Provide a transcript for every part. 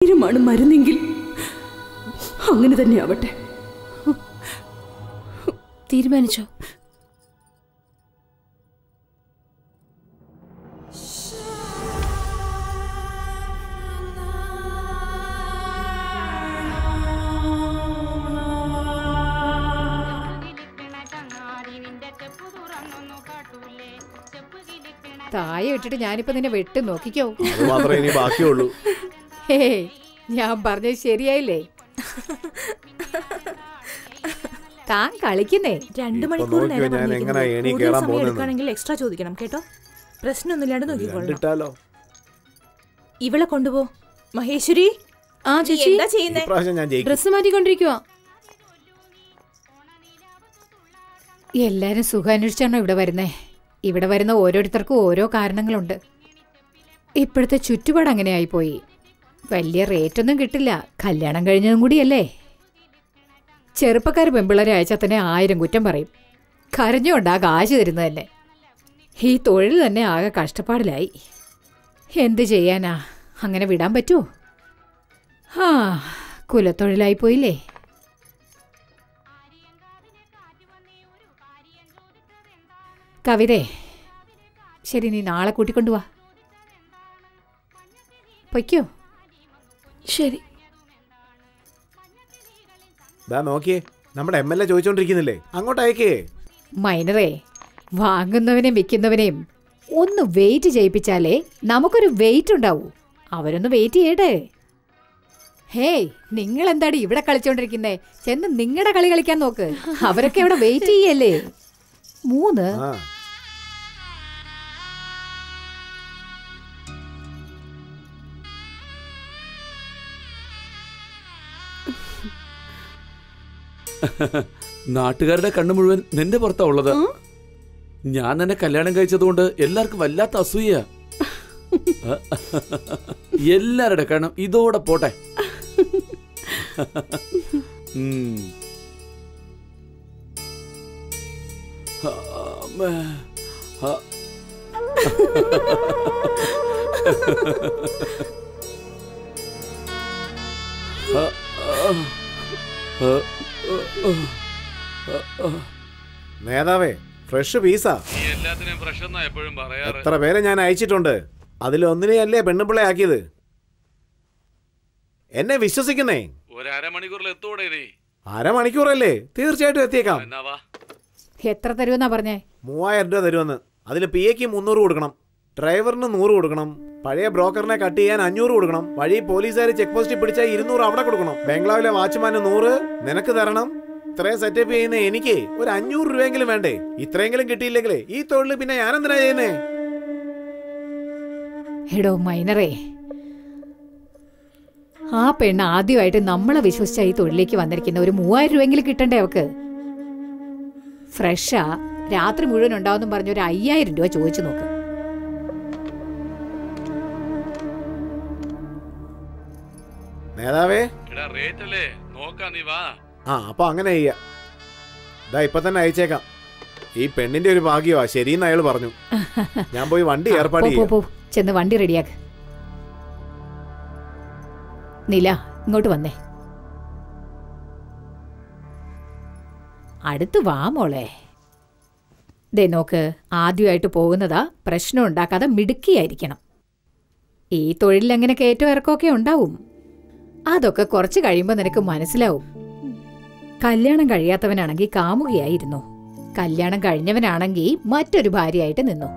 തീരുമാണ് മരുന്നെങ്കിൽ അങ്ങനെ തന്നെ ആവട്ടെ. തീരുമാനിച്ചോ? താഴെ ഇട്ടിട്ട് ഞാനിപ്പോ നിന്നെ വെട്ട് നോക്കിക്കോ. ഹേ, ഞാൻ പറഞ്ഞത് ശരിയായില്ലേ? താൻ കളിക്കുന്നേ. 2 മണിക്കൂർ എടുക്കുകയാണെങ്കിൽ എക്സ്ട്രാ ചോദിക്കണം കേട്ടോ. പ്രശ്നമൊന്നുമില്ലാണ്ട് നോക്കിക്കോളാം. ഇവളെ കൊണ്ടുപോ. മഹേശ്വരി. ആ ചേച്ചി, ഡ്രസ് മാറ്റിക്കൊണ്ടിരിക്കുവാ. എല്ലാരും സുഖം അന്വേഷിച്ചാണോ ഇവിടെ വരുന്നേ? ഇവിടെ വരുന്ന ഓരോരുത്തർക്കും ഓരോ കാരണങ്ങളുണ്ട്. ഇപ്പോഴത്തെ ചുറ്റുപാട് അങ്ങനെ ആയിപ്പോയി. വലിയ റേറ്റൊന്നും കിട്ടില്ല. കല്യാണം കഴിഞ്ഞതും കൂടിയല്ലേ. ചെറുപ്പക്കാർ പെമ്പിള്ളേരെ അയച്ചാൽ തന്നെ 1000 കുറ്റം പറയും. കരഞ്ഞുകൊണ്ടാ കാശ് തരുന്നത് തന്നെ. ഈ തൊഴിൽ തന്നെ ആകെ കഷ്ടപ്പാടിലായി. എന്ത് ചെയ്യാനാ? അങ്ങനെ വിടാൻ പറ്റുമോ? ആ, കുലത്തൊഴിലായിപ്പോയില്ലേ. കവിതേ, ശരി, നീ നാളെ കൂട്ടിക്കൊണ്ടുവാ. പൊയ്ക്കോ. ശരി. നോക്കിയേ, നമ്മുടെ MLA ചോദിച്ചോണ്ടിരിക്കുന്നില്ലേ, അങ്ങോട്ട് അയക്കേ. മൈനറേ, വാങ്ങുന്നവനെയും വിൽക്കുന്നവനെയും ഒന്ന് വെയിറ്റ് ചെയ്യിപ്പിച്ചാലേ നമുക്കൊരു വെയിറ്റ് ഉണ്ടാവൂ. അവരൊന്ന് വെയിറ്റ് ചെയ്യട്ടെ. ഹേയ്, നിങ്ങളെന്താടി ഇവിടെ കളിച്ചോണ്ടിരിക്കുന്നേ? ചെന്ന് നിങ്ങളുടെ കളി കളിക്കാൻ നോക്ക്. അവരൊക്കെ ഇവിടെ വെയിറ്റ് ചെയ്യല്ലേ. 3 നാട്ടുകാരുടെ കണ്ണു മുഴുവൻ നിന്റെ പുറത്താ ഉള്ളത്. ഞാൻ തന്നെ കല്യാണം കഴിച്ചതുകൊണ്ട് എല്ലാവർക്കും വല്ലാത്ത അസൂയ. എല്ലാരുടെ കണ്ണും ഇതോടെ പോട്ടെ. നേതാവേ, ഫ്രഷ് പീസാ. എത്ര പേരെ ഞാൻ അയച്ചിട്ടുണ്ട്. അതിലൊന്നിനെയല്ലേ പെണ്ണുപിള്ളെ ആക്കിയത്. എന്നെ വിശ്വസിക്കുന്നേ. അരമണിക്കൂറല്ലേ? തീർച്ചയായിട്ടും എത്തിയേക്കാം. എത്ര തരുമെന്നാ പറഞ്ഞേ? 3000 രൂപ തരുമെന്ന്. അതിൽ PAക്ക് 300 കൊടുക്കണം, ഡ്രൈവറിന് 100 കൊടുക്കണം, പഴയ ബ്രോക്കറിനെ കട്ട് ചെയ്യാൻ 500 കൊടുക്കണം, വഴി പോലീസുകാർ ചെക്ക് പോസ്റ്റിൽ പിടിച്ചാൽ 200 അവിടെ കൊടുക്കണം, ബംഗ്ലാവിലെ വാച്ച്മാന് 100 നിനക്ക് തരണം. ഇത്രയും സെറ്റപ്പ് ചെയ്യുന്ന എനിക്ക് ഒരു 500 രൂപയെങ്കിലും വേണ്ടേ? ഇത്രയെങ്കിലും കിട്ടിയില്ലെങ്കിലേ ഈ തൊഴിൽ പിന്നെ ഞാനെന്തിനാ ചെയ്യുന്നേ? എടോ മൈനറേ, ആ പെണ്ണ് ആദ്യമായിട്ട് നമ്മളെ വിശ്വസിച്ച ഈ തൊഴിലേക്ക് വന്നിരിക്കുന്ന ഒരു 3000 രൂപയെങ്കിലും കിട്ടണ്ടേ അവക്ക്? ഫ്രഷാ, രാത്രി മുഴുവൻ ഉണ്ടാവും പറഞ്ഞ ഒരു 5000 രൂപ ചോദിച്ചു നോക്ക്. നേതാവേ, അപ്പൊ അങ്ങനെ ചെയ്യാ. ഇപ്പൊ തന്നെ അയച്ചേക്കാം. ഈ പെണ്ണിന്റെ ഒരു ഭാഗ്യമാ ശരിയെന്ന് അയാൾ പറഞ്ഞു. ഞാൻ പോയി വണ്ടി ഏർപ്പാട് ചെയ്യാം. ചെന്ന് വണ്ടി റെഡിയാക്ക്. നീല, ഇങ്ങോട്ട് വന്നേ. അടുത്ത് വാ മോളെ. ദേ നോക്ക്, ആദ്യമായിട്ട് പോകുന്നതാ. പ്രശ്നം ഉണ്ടാക്കാതെ മിടുക്കിയായിരിക്കണം. ഈ തൊഴിലിൽ അങ്ങനെ കയറ്റം ഇറക്കമൊക്കെ ഉണ്ടാവും. അതൊക്കെ കുറച്ച് കഴിയുമ്പോൾ നിനക്ക് മനസ്സിലാവും. കല്യാണം കഴിയാത്തവനാണെങ്കിൽ കാമുകയായിരുന്നു, കല്യാണം കഴിഞ്ഞവനാണെങ്കിൽ മറ്റൊരു ഭാര്യയായിട്ട് നിന്നു.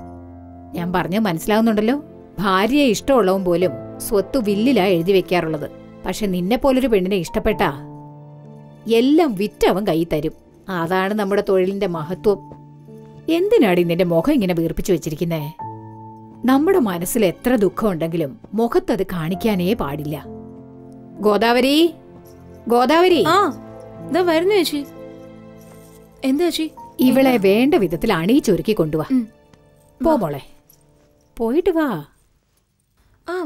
ഞാൻ പറഞ്ഞത് മനസ്സിലാവുന്നുണ്ടല്ലോ? ഭാര്യയെ ഇഷ്ടമുള്ളവൻ പോലും സ്വത്ത് വില്ലിലാ എഴുതി വെക്കാറുള്ളത്. പക്ഷെ നിന്നെ പോലൊരു പെണ്ണിനെ ഇഷ്ടപ്പെട്ടാ എല്ലാം വിറ്റവൻ കൈ തരും. അതാണ് നമ്മുടെ തൊഴിലിന്റെ മഹത്വം. എന്തിനാടി നിന്റെ മുഖം ഇങ്ങനെ വീർപ്പിച്ചു വെച്ചിരിക്കുന്നേ? നമ്മുടെ മനസ്സിൽ എത്ര ദുഃഖം ഉണ്ടെങ്കിലും മുഖത്തത് കാണിക്കാനേ പാടില്ല. ഗോദാവരി, ഗോദാവരി. വരുന്നു ചേച്ചി. എന്താ ചേച്ചി? ഇവളെ വേണ്ട വിധത്തിൽ അണിയിച്ചൊരുക്കി കൊണ്ടുവാ. പോ മോളെ, പോയിട്ട് വാ.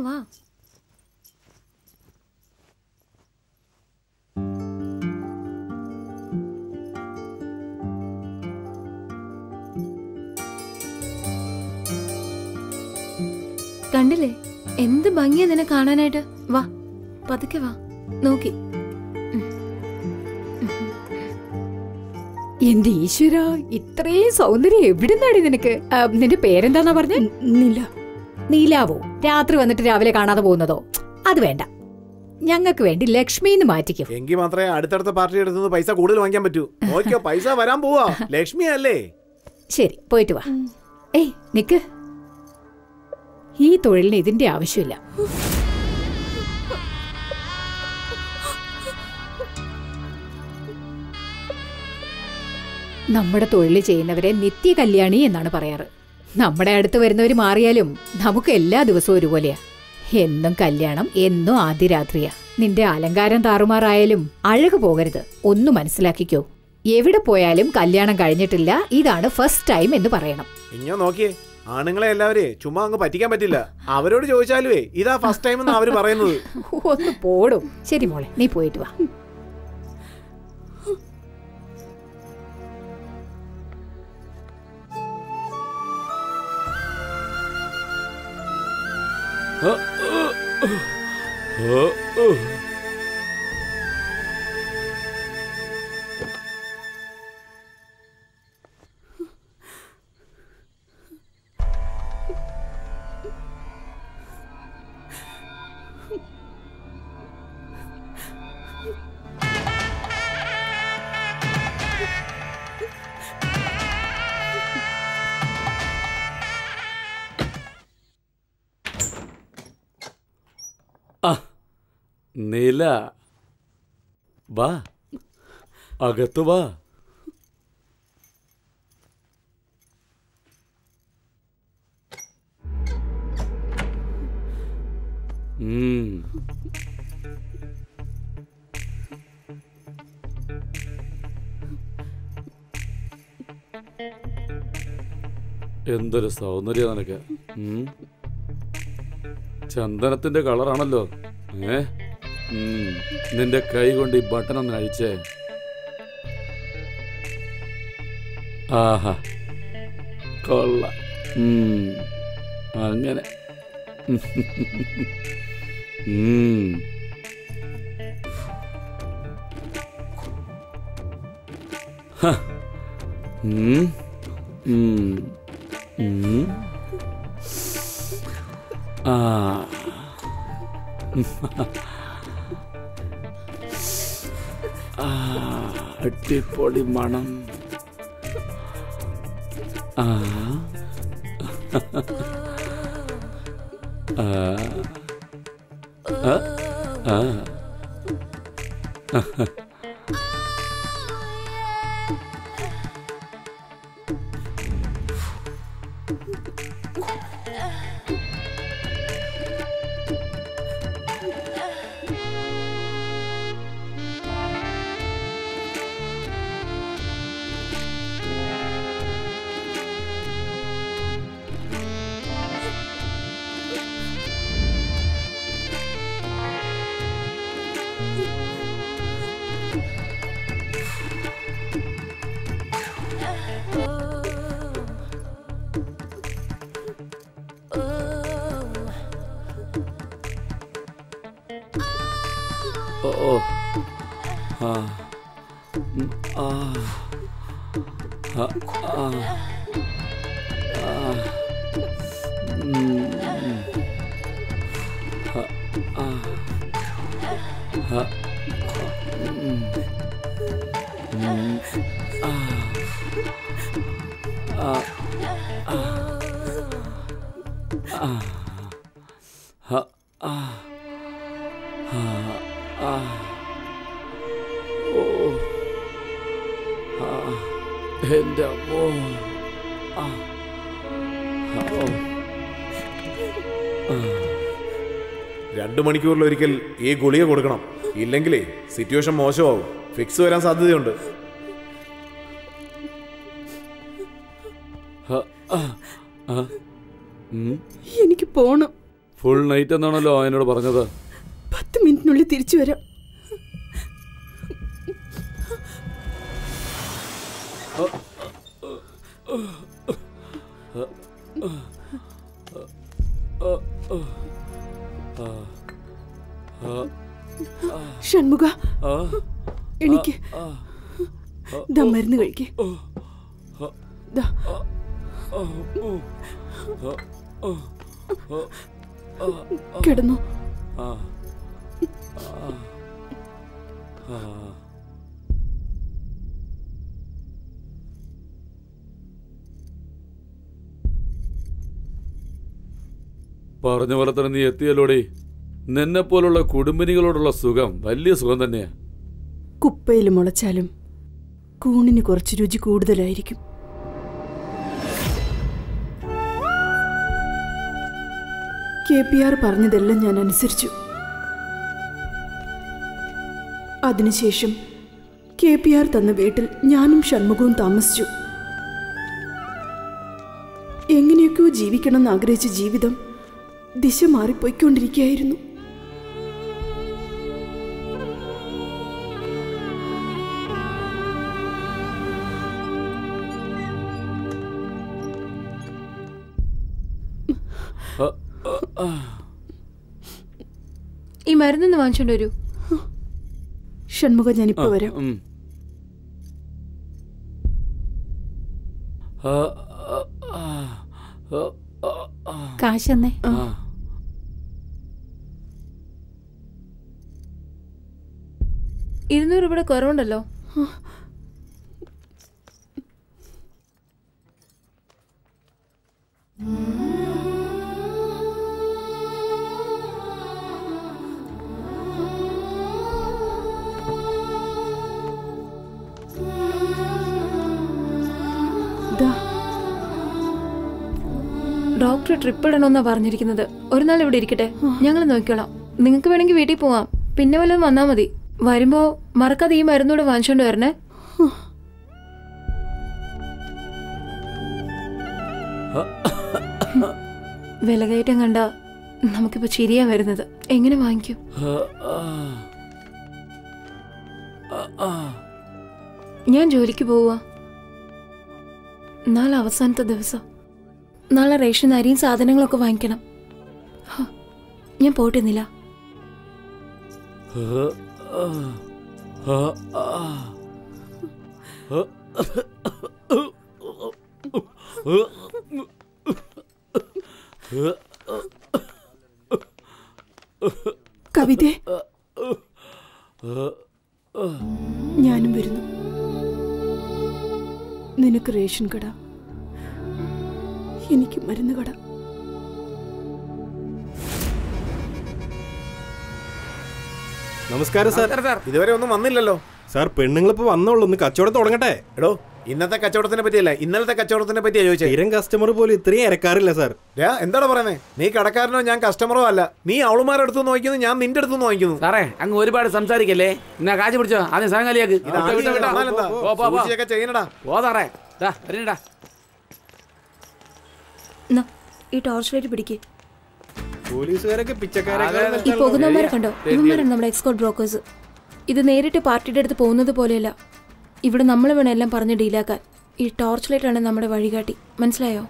വാ. കണ്ടില്ലേ എന്ത് ഭംഗിയാ നിന്നെ കാണാനായിട്ട്. വാ പതുക്കെ വാ, നോക്കി. എന്റെ ഈശ്വര, ഇത്രയും സൗന്ദര്യം എവിടുന്നാടി നിനക്ക്? നിന്റെ പേരെന്താന്നാ പറഞ്ഞ? നില. നീലാവോ? രാത്രി വന്നിട്ട് രാവിലെ കാണാതെ പോകുന്നതോ? അത് വേണ്ട, ഞങ്ങൾക്ക് വേണ്ടി ലക്ഷ്മിന്ന് മാറ്റിക്കും. എങ്കിൽ മാത്രമേ അടുത്തടുത്ത പാർട്ടി എടുത്തുനിന്ന് പൈസ കൂടുതൽ വാങ്ങിക്കാൻ പറ്റൂ. നോക്കിയോ, പൈസ വരാൻ പോവാ. ലക്ഷ്മി അല്ലേ? ശരി, പോയിട്ട് വാ. ഏയ് നിക്ക്, ഈ തൊഴിലിന് ഇതിന്റെ ആവശ്യമില്ല. നമ്മുടെ തൊഴിൽ ചെയ്യുന്നവരെ നിത്യ കല്യാണി എന്നാണ് പറയാറ്. നമ്മുടെ അടുത്ത് വരുന്നവർ മാറിയാലും നമുക്ക് എല്ലാ ദിവസവും ഒരുപോലെയാ. എന്നും കല്യാണം, എന്നും ആദ്യ രാത്രിയാ. നിന്റെ അലങ്കാരം താറുമാറായാലും അഴക് പോകരുത്. ഒന്ന് മനസ്സിലാക്കിക്കോ. എവിടെ പോയാലും കല്യാണം കഴിഞ്ഞിട്ടില്ല, ഇതാണ് ഫസ്റ്റ് ടൈം എന്ന് പറയണം. ഇങ്ങനെ നോക്കിയേ, ആണുങ്ങളെ എല്ലാവരെയും ചുമ്മാ അങ്ങ് പറ്റിക്കാൻ പറ്റില്ല. അവരോട് ചോദിച്ചാലുവേ ഇതാ ഫസ്റ്റ് ടൈം എന്നാ അവര് പറയുന്നത്. ഒന്ന് പോടും. ശരി മോളെ, നീ പോയിട്ട് വാ. നീല, വാ, അകത്ത് വാ. എന്തൊരു സൗന്ദര്യം നിനക്ക്. ചന്ദനത്തിന്റെ കളറാണല്ലോ. നിന്റെ കൈ കൊണ്ട് ഈ ബട്ടൺ ഒന്ന് അഴിച്ചേ. ആഹാ, കൊള്ള. അങ്ങനെ അടിപൊളി മണം. എന്റെ അമ്മോ. 2 മണിക്കൂറിലൊരിക്കൽ ഈ ഗുളിക കൊടുക്കണം. ഇല്ലെങ്കിലേ സിറ്റുവേഷൻ മോശമാവും. ഫിക്സ് വരാൻ സാധ്യതയുണ്ട്. എനിക്ക് പോണം. ഫുൾ നൈറ്റ് എന്നാണല്ലോ എന്നോട് പറഞ്ഞത്. 10 മിനിറ്റിനുള്ളിൽ തിരിച്ചു വരാം. ഷൺമുഖ എനിക്ക് ദാ മരുന്ന് കഴിക്കേ. കിടന്നു. പറഞ്ഞ പോലെ തന്നെ നീ എത്തിയല്ലോടി. നിന്നെ പോലുള്ള കുടുംബിനികളോടുള്ള സുഖം വലിയ സുഖം തന്നെയാ. കുപ്പയിൽ മുളച്ചാലും കൂണിന് കുറച്ച് രുചി കൂടുതലായിരിക്കും. KPR പറഞ്ഞതെല്ലാം ഞാൻ അനുസരിച്ചു. അതിനുശേഷം KPR തന്ന വീട്ടിൽ ഞാനും ഷൺമുഖവും താമസിച്ചു. എങ്ങനെയൊക്കെയോ ജീവിക്കണമെന്ന് ആഗ്രഹിച്ച ജീവിതം ദിശ മാറിപ്പോയിക്കൊണ്ടിരിക്കുകയായിരുന്നു. ഈ മരുന്നൊന്ന് വാങ്ങിച്ചോണ്ട് വരൂ. ഷൺമുഖ, ഞാനിപ്പോ വരാം. കാശെന്നേ. 200 രൂപയുടെ കുറവുണ്ടല്ലോ. ഡോക്ടർ ട്രിപ്പ് ഇടണമെന്നാ പറഞ്ഞിരിക്കുന്നത്. ഒരു നാൾ ഇവിടെ ഇരിക്കട്ടെ, ഞങ്ങൾ നോക്കിക്കോളാം. നിങ്ങൾക്ക് വേണമെങ്കിൽ വീട്ടിൽ പോവാം, പിന്നെ വല്ലതും വന്നാ മതി. വരുമ്പോ മറക്കാതെ ഈ മരുന്നൂടെ വാങ്ങിച്ചോണ്ട് വരണേ. വിലകയറ്റം കണ്ട നമുക്കിപ്പോ ചിരിയാ വരുന്നത്. എങ്ങനെ വാങ്ങിക്കും? ഞാൻ ജോലിക്ക് പോവാ. നാളെ അവസാനത്തെ ദിവസം. നാളെ റേഷൻ അരിയും സാധനങ്ങളൊക്കെ വാങ്ങിക്കണം. ഞാൻ പോട്ടെന്നില്ല. കവിതേ, ഞാനും വരുന്നു. നിനക്ക് റേഷൻ കട, എനിക്ക് മരുന്ന് കട. നമസ്കാരം സാർ. ഇതുവരെ ഒന്നും വന്നില്ലല്ലോ സാർ. പെണ്ണുങ്ങളിപ്പോ വന്നോളൂ, ഒന്ന് കച്ചവടം തുടങ്ങട്ടെ. എടോ, ഇന്നത്തെ കച്ചവടത്തിനെ പറ്റിയല്ല, ഇന്നലത്തെ കച്ചവടത്തിനെ പറ്റിയാ ചോദിച്ചത്. സ്ഥിരം കസ്റ്റമർ പോലും ഇത്രയും ഇറക്കാറില്ല സാർ. എന്താണ് പറയുന്നത്? നീ കടക്കാരനോ ഞാൻ കസ്റ്റമറോ അല്ല. നീ അവളുമാരുടെ അടുത്ത് നോക്കുന്നു, ഞാൻ നിന്റെ അടുത്ത് നോക്കുന്നു. സാറേ, അങ്ങ് ഒരുപാട് സംസാരിക്കല്ലേ. എന്നാ കാശ് പിടിച്ചോ, ആദ്യം സാധനം കാലിയാക്ക്. ചെയ്യണടാ. ഓ സാറേ, വരണടാ. ഈ ടോർച്ച് ലൈറ്റ് പിടിക്കേ. പോലീസുകാരൊക്കെ ഈ പോകുന്നവന്മാരെ കണ്ടോ? ഇവന്മാരാണ് നമ്മുടെ എക്സ്പോർട്ട് ബ്രോക്കേഴ്സ്. ഇത് നേരിട്ട് പാർട്ടിയുടെ അടുത്ത് പോകുന്നത് പോലെയല്ല. ഇവിടെ നമ്മൾ വേണം എല്ലാം പറഞ്ഞ് ഡീലാക്കാൻ. ഈ ടോർച്ച് ലൈറ്റ് ആണ് നമ്മുടെ വഴികാട്ടി, മനസ്സിലായോ?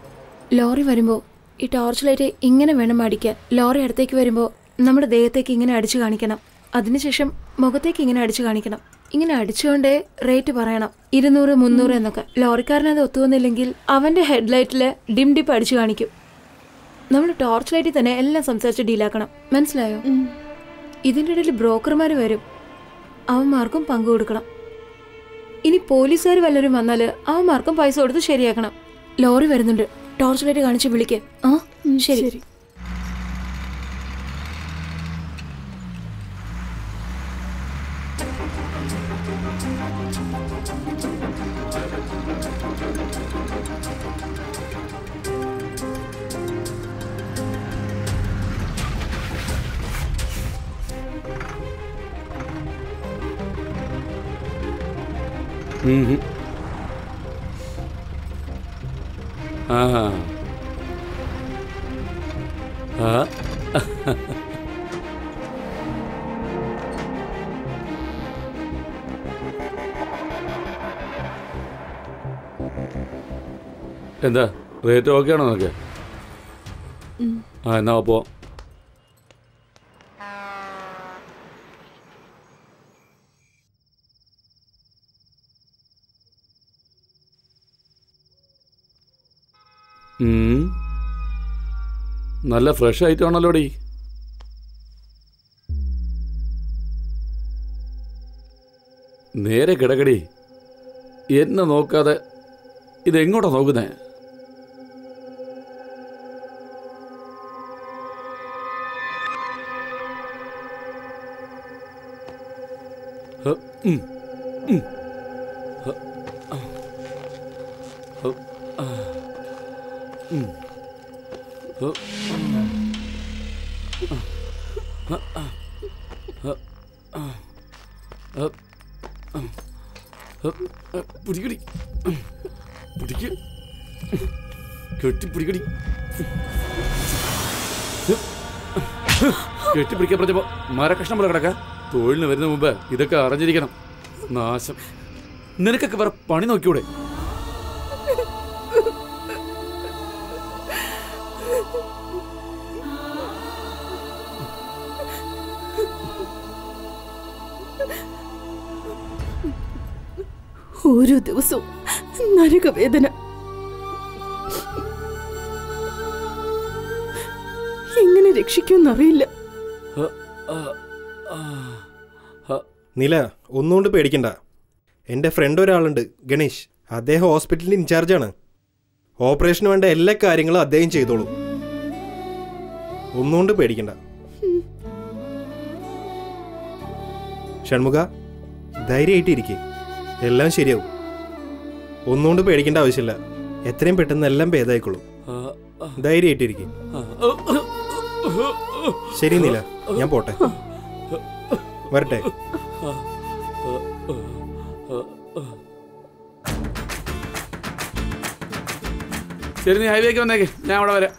ലോറി വരുമ്പോൾ ഈ ടോർച്ച് ലൈറ്റ് ഇങ്ങനെ വേണം അടിക്കാൻ. ലോറി അടുത്തേക്ക് വരുമ്പോൾ നമ്മുടെ ദേഹത്തേക്ക് ഇങ്ങനെ അടിച്ചു കാണിക്കണം. അതിനുശേഷം മുഖത്തേക്ക് ഇങ്ങനെ അടിച്ചു കാണിക്കണം. ഇങ്ങനെ അടിച്ചുകൊണ്ടേ റേറ്റ് പറയണം. 200, 300 എന്നൊക്കെ. ലോറിക്കാരനത് ഒത്തുവന്നില്ലെങ്കിൽ അവന്റെ ഹെഡ്ലൈറ്റില് ഡിം ഡിപ്പ് അടിച്ചു കാണിക്കും. നമ്മൾ ടോർച്ച് ലൈറ്റിൽ തന്നെ എല്ലാം സംസാരിച്ച് ഡീലാക്കണം, മനസ്സിലായോ? ഇതിൻ്റെ ഇടയിൽ ബ്രോക്കർമാർ വരും, അവന്മാർക്കും പങ്കു കൊടുക്കണം. ഇനി പോലീസുകാർ വല്ലവരും വന്നാൽ അവന്മാർക്കും പൈസ കൊടുത്ത് ശരിയാക്കണം. ലോറി വരുന്നുണ്ട്, ടോർച്ച് ലൈറ്റ് കാണിച്ച് വിളിക്കേ. ശരി. എന്താ റേറ്റ് ഓക്കെ ആണോ നിനക്ക്? എന്നാ പോ. നല്ല ഫ്രഷ് ആയിട്ടാണല്ലോടി. നേരെ കിടക്കടി. എന്നെ നോക്കാതെ ഇതെങ്ങോട്ടാ നോക്കുന്നേ? പിടിക്കടി, പിടിക്ക്, കെട്ടിപ്പിടിക്കടി. കെട്ടിപ്പിടിക്കാൻ പറഞ്ഞപ്പോ മരക്കഷ്ണം പോലെ കിടക്ക. തൊഴിലിന് വരുന്ന മുമ്പ് ഇതൊക്കെ അറിഞ്ഞിരിക്കണം. നാശം. നിനക്കൊക്കെ വേറെ പണി നോക്കിയൂടെ? ഓരോ ദിവസവും നരകവേദന. എങ്ങനെ രക്ഷിക്കുമെന്നറിയില്ല. നീല, ഒന്നുകൊണ്ട് പേടിക്കണ്ട. എൻ്റെ ഫ്രണ്ട് ഒരാളുണ്ട്, ഗണേഷ്. അദ്ദേഹം ഹോസ്പിറ്റലിൻ്റെ ഇൻചാർജാണ്. ഓപ്പറേഷന് വേണ്ട എല്ലാ കാര്യങ്ങളും അദ്ദേഹം ചെയ്തോളൂ. ഒന്നുകൊണ്ട് പേടിക്കണ്ട. ഷൺമുഖ, ധൈര്യമായിട്ടിരിക്കെ, എല്ലാം ശരിയാവും. ഒന്നുകൊണ്ട് പേടിക്കേണ്ട ആവശ്യമില്ല. എത്രയും പെട്ടെന്ന് എല്ലാം ഭേദമായിക്കോളും. ധൈര്യമായിട്ടിരിക്കെ. ശരി നീല, ഞാൻ പോട്ടെ, വരട്ടെ. ശരി, നീ ഹൈവേക്ക് വന്നേക്ക്, ഞാൻ അവിടെ വരാം.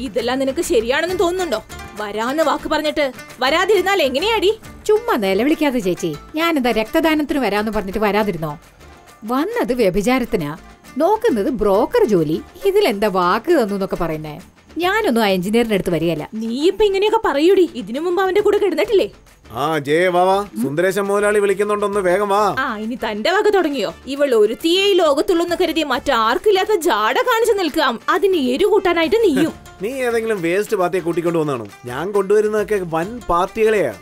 ഇതെല്ലാം നിനക്ക് ശരിയാണെന്ന് തോന്നുന്നുണ്ടോ? വരാന്ന് വാക്ക് പറഞ്ഞിട്ട് വരാതിരുന്നാൽ എങ്ങനെയാടി? ചുമ്മാ നിലവിളിക്കാതെ ചേച്ചി. ഞാനെന്താ രക്തദാനത്തിന് വരാന്ന് പറഞ്ഞിട്ട് വരാതിരുന്നോ? വന്നത് വ്യഭിചാരത്തിനാ, നോക്കുന്നത് ബ്രോക്കർ ജോലി. ഇതിലെന്താ വാക്ക് തന്നു എന്നൊക്കെ പറയുന്നേ? ഞാനൊന്നും ആ എഞ്ചിനീയറിന്റെ അടുത്ത് വരികയല്ല. നീ ഇപ്പൊ ഇങ്ങനെയൊക്കെ പറയൂടി. ഇതിനു മുമ്പ് അവന്റെ കൂടെ കിടന്നിട്ടില്ലേ? സുന്ദരേശൻ മുതലാളി വിളിക്കുന്നുണ്ടൊന്ന് വേഗം വാ. ഇനി തന്റെ വക തുടങ്ങിയോ? ഇവൾ ഒരുത്തിയെ ഈ ലോകത്തുള്ളൂന്ന് കരുതി മറ്റാർക്കില്ലാത്ത ജാട കാണിച്ചു നിൽക്കാം. അതിന് എരു കൂട്ടാനായിട്ട് നീയും. നീ ഏതെങ്കിലും വേസ്റ്റ് പാർട്ടിയെ കൂട്ടിക്കൊണ്ടു വന്നാണോ? ഞാൻ കൊണ്ടുവരുന്നതൊക്കെ വൻ പാർട്ടികളെയാ.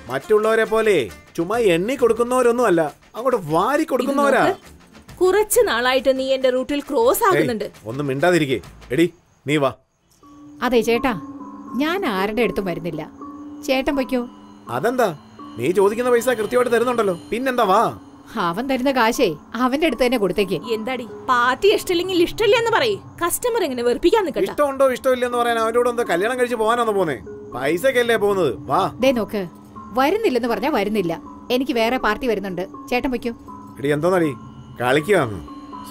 മറ്റുള്ളവരെ പോലെ ചുമ്മാ എണ്ണി കൊടുക്കുന്നവരൊന്നും അല്ല, അങ്ങോട്ട് വാരി കൊടുക്കുന്നവരാ. കുറച്ചു നാളായിട്ട് നീ എന്റെ റൂട്ടിൽ ക്രോസ് ആകുന്നുണ്ട്. ഒന്നും മിണ്ടാതിരിക്കേ. എടി നീ വാ. അതെ ചേട്ടാ, ഞാൻ ആരുടെ അടുത്തും വരുന്നില്ല. ചേട്ടൻ പൊയ്ക്കോ. അതെന്താ? നീ ചോദിക്കുന്ന പൈസ കൃത്യമായിട്ട് തരുന്നുണ്ടല്ലോ, പിന്നെന്താ? വാ. അവൻ തരുന്ന കാശേ അവന്റെ അടുത്ത് തന്നെ കൊടുത്തേക്ക്. എന്താടി പാർട്ടി ഇഷ്ടമില്ലെങ്കിൽ ഇഷ്ടമില്ലെന്ന് പറയേ. കസ്റ്റമർ എങ്ങനെ വെറുപ്പിക്കാൻ നിൽക്കണ്ട. ഇഷ്ടമുണ്ടോ ഇഷ്ടമില്ലെന്ന് പറയാൻ അവരോട് എന്തോ കല്യാണം കഴിച്ച് പോകാനാണോ പോന്നേ? പൈസക്കല്ലേ പോകുന്നത്? വാ. ദേ നോക്ക്, വരുന്നില്ലെന്ന് പറഞ്ഞാ വരുന്നില്ല. എനിക്ക് വേറെ പാർട്ടി വരുന്നുണ്ട്. ചേട്ടൻ പൊയ്ക്കോ. എടി എന്തോന്നടി കളിക്കുകയാണ്?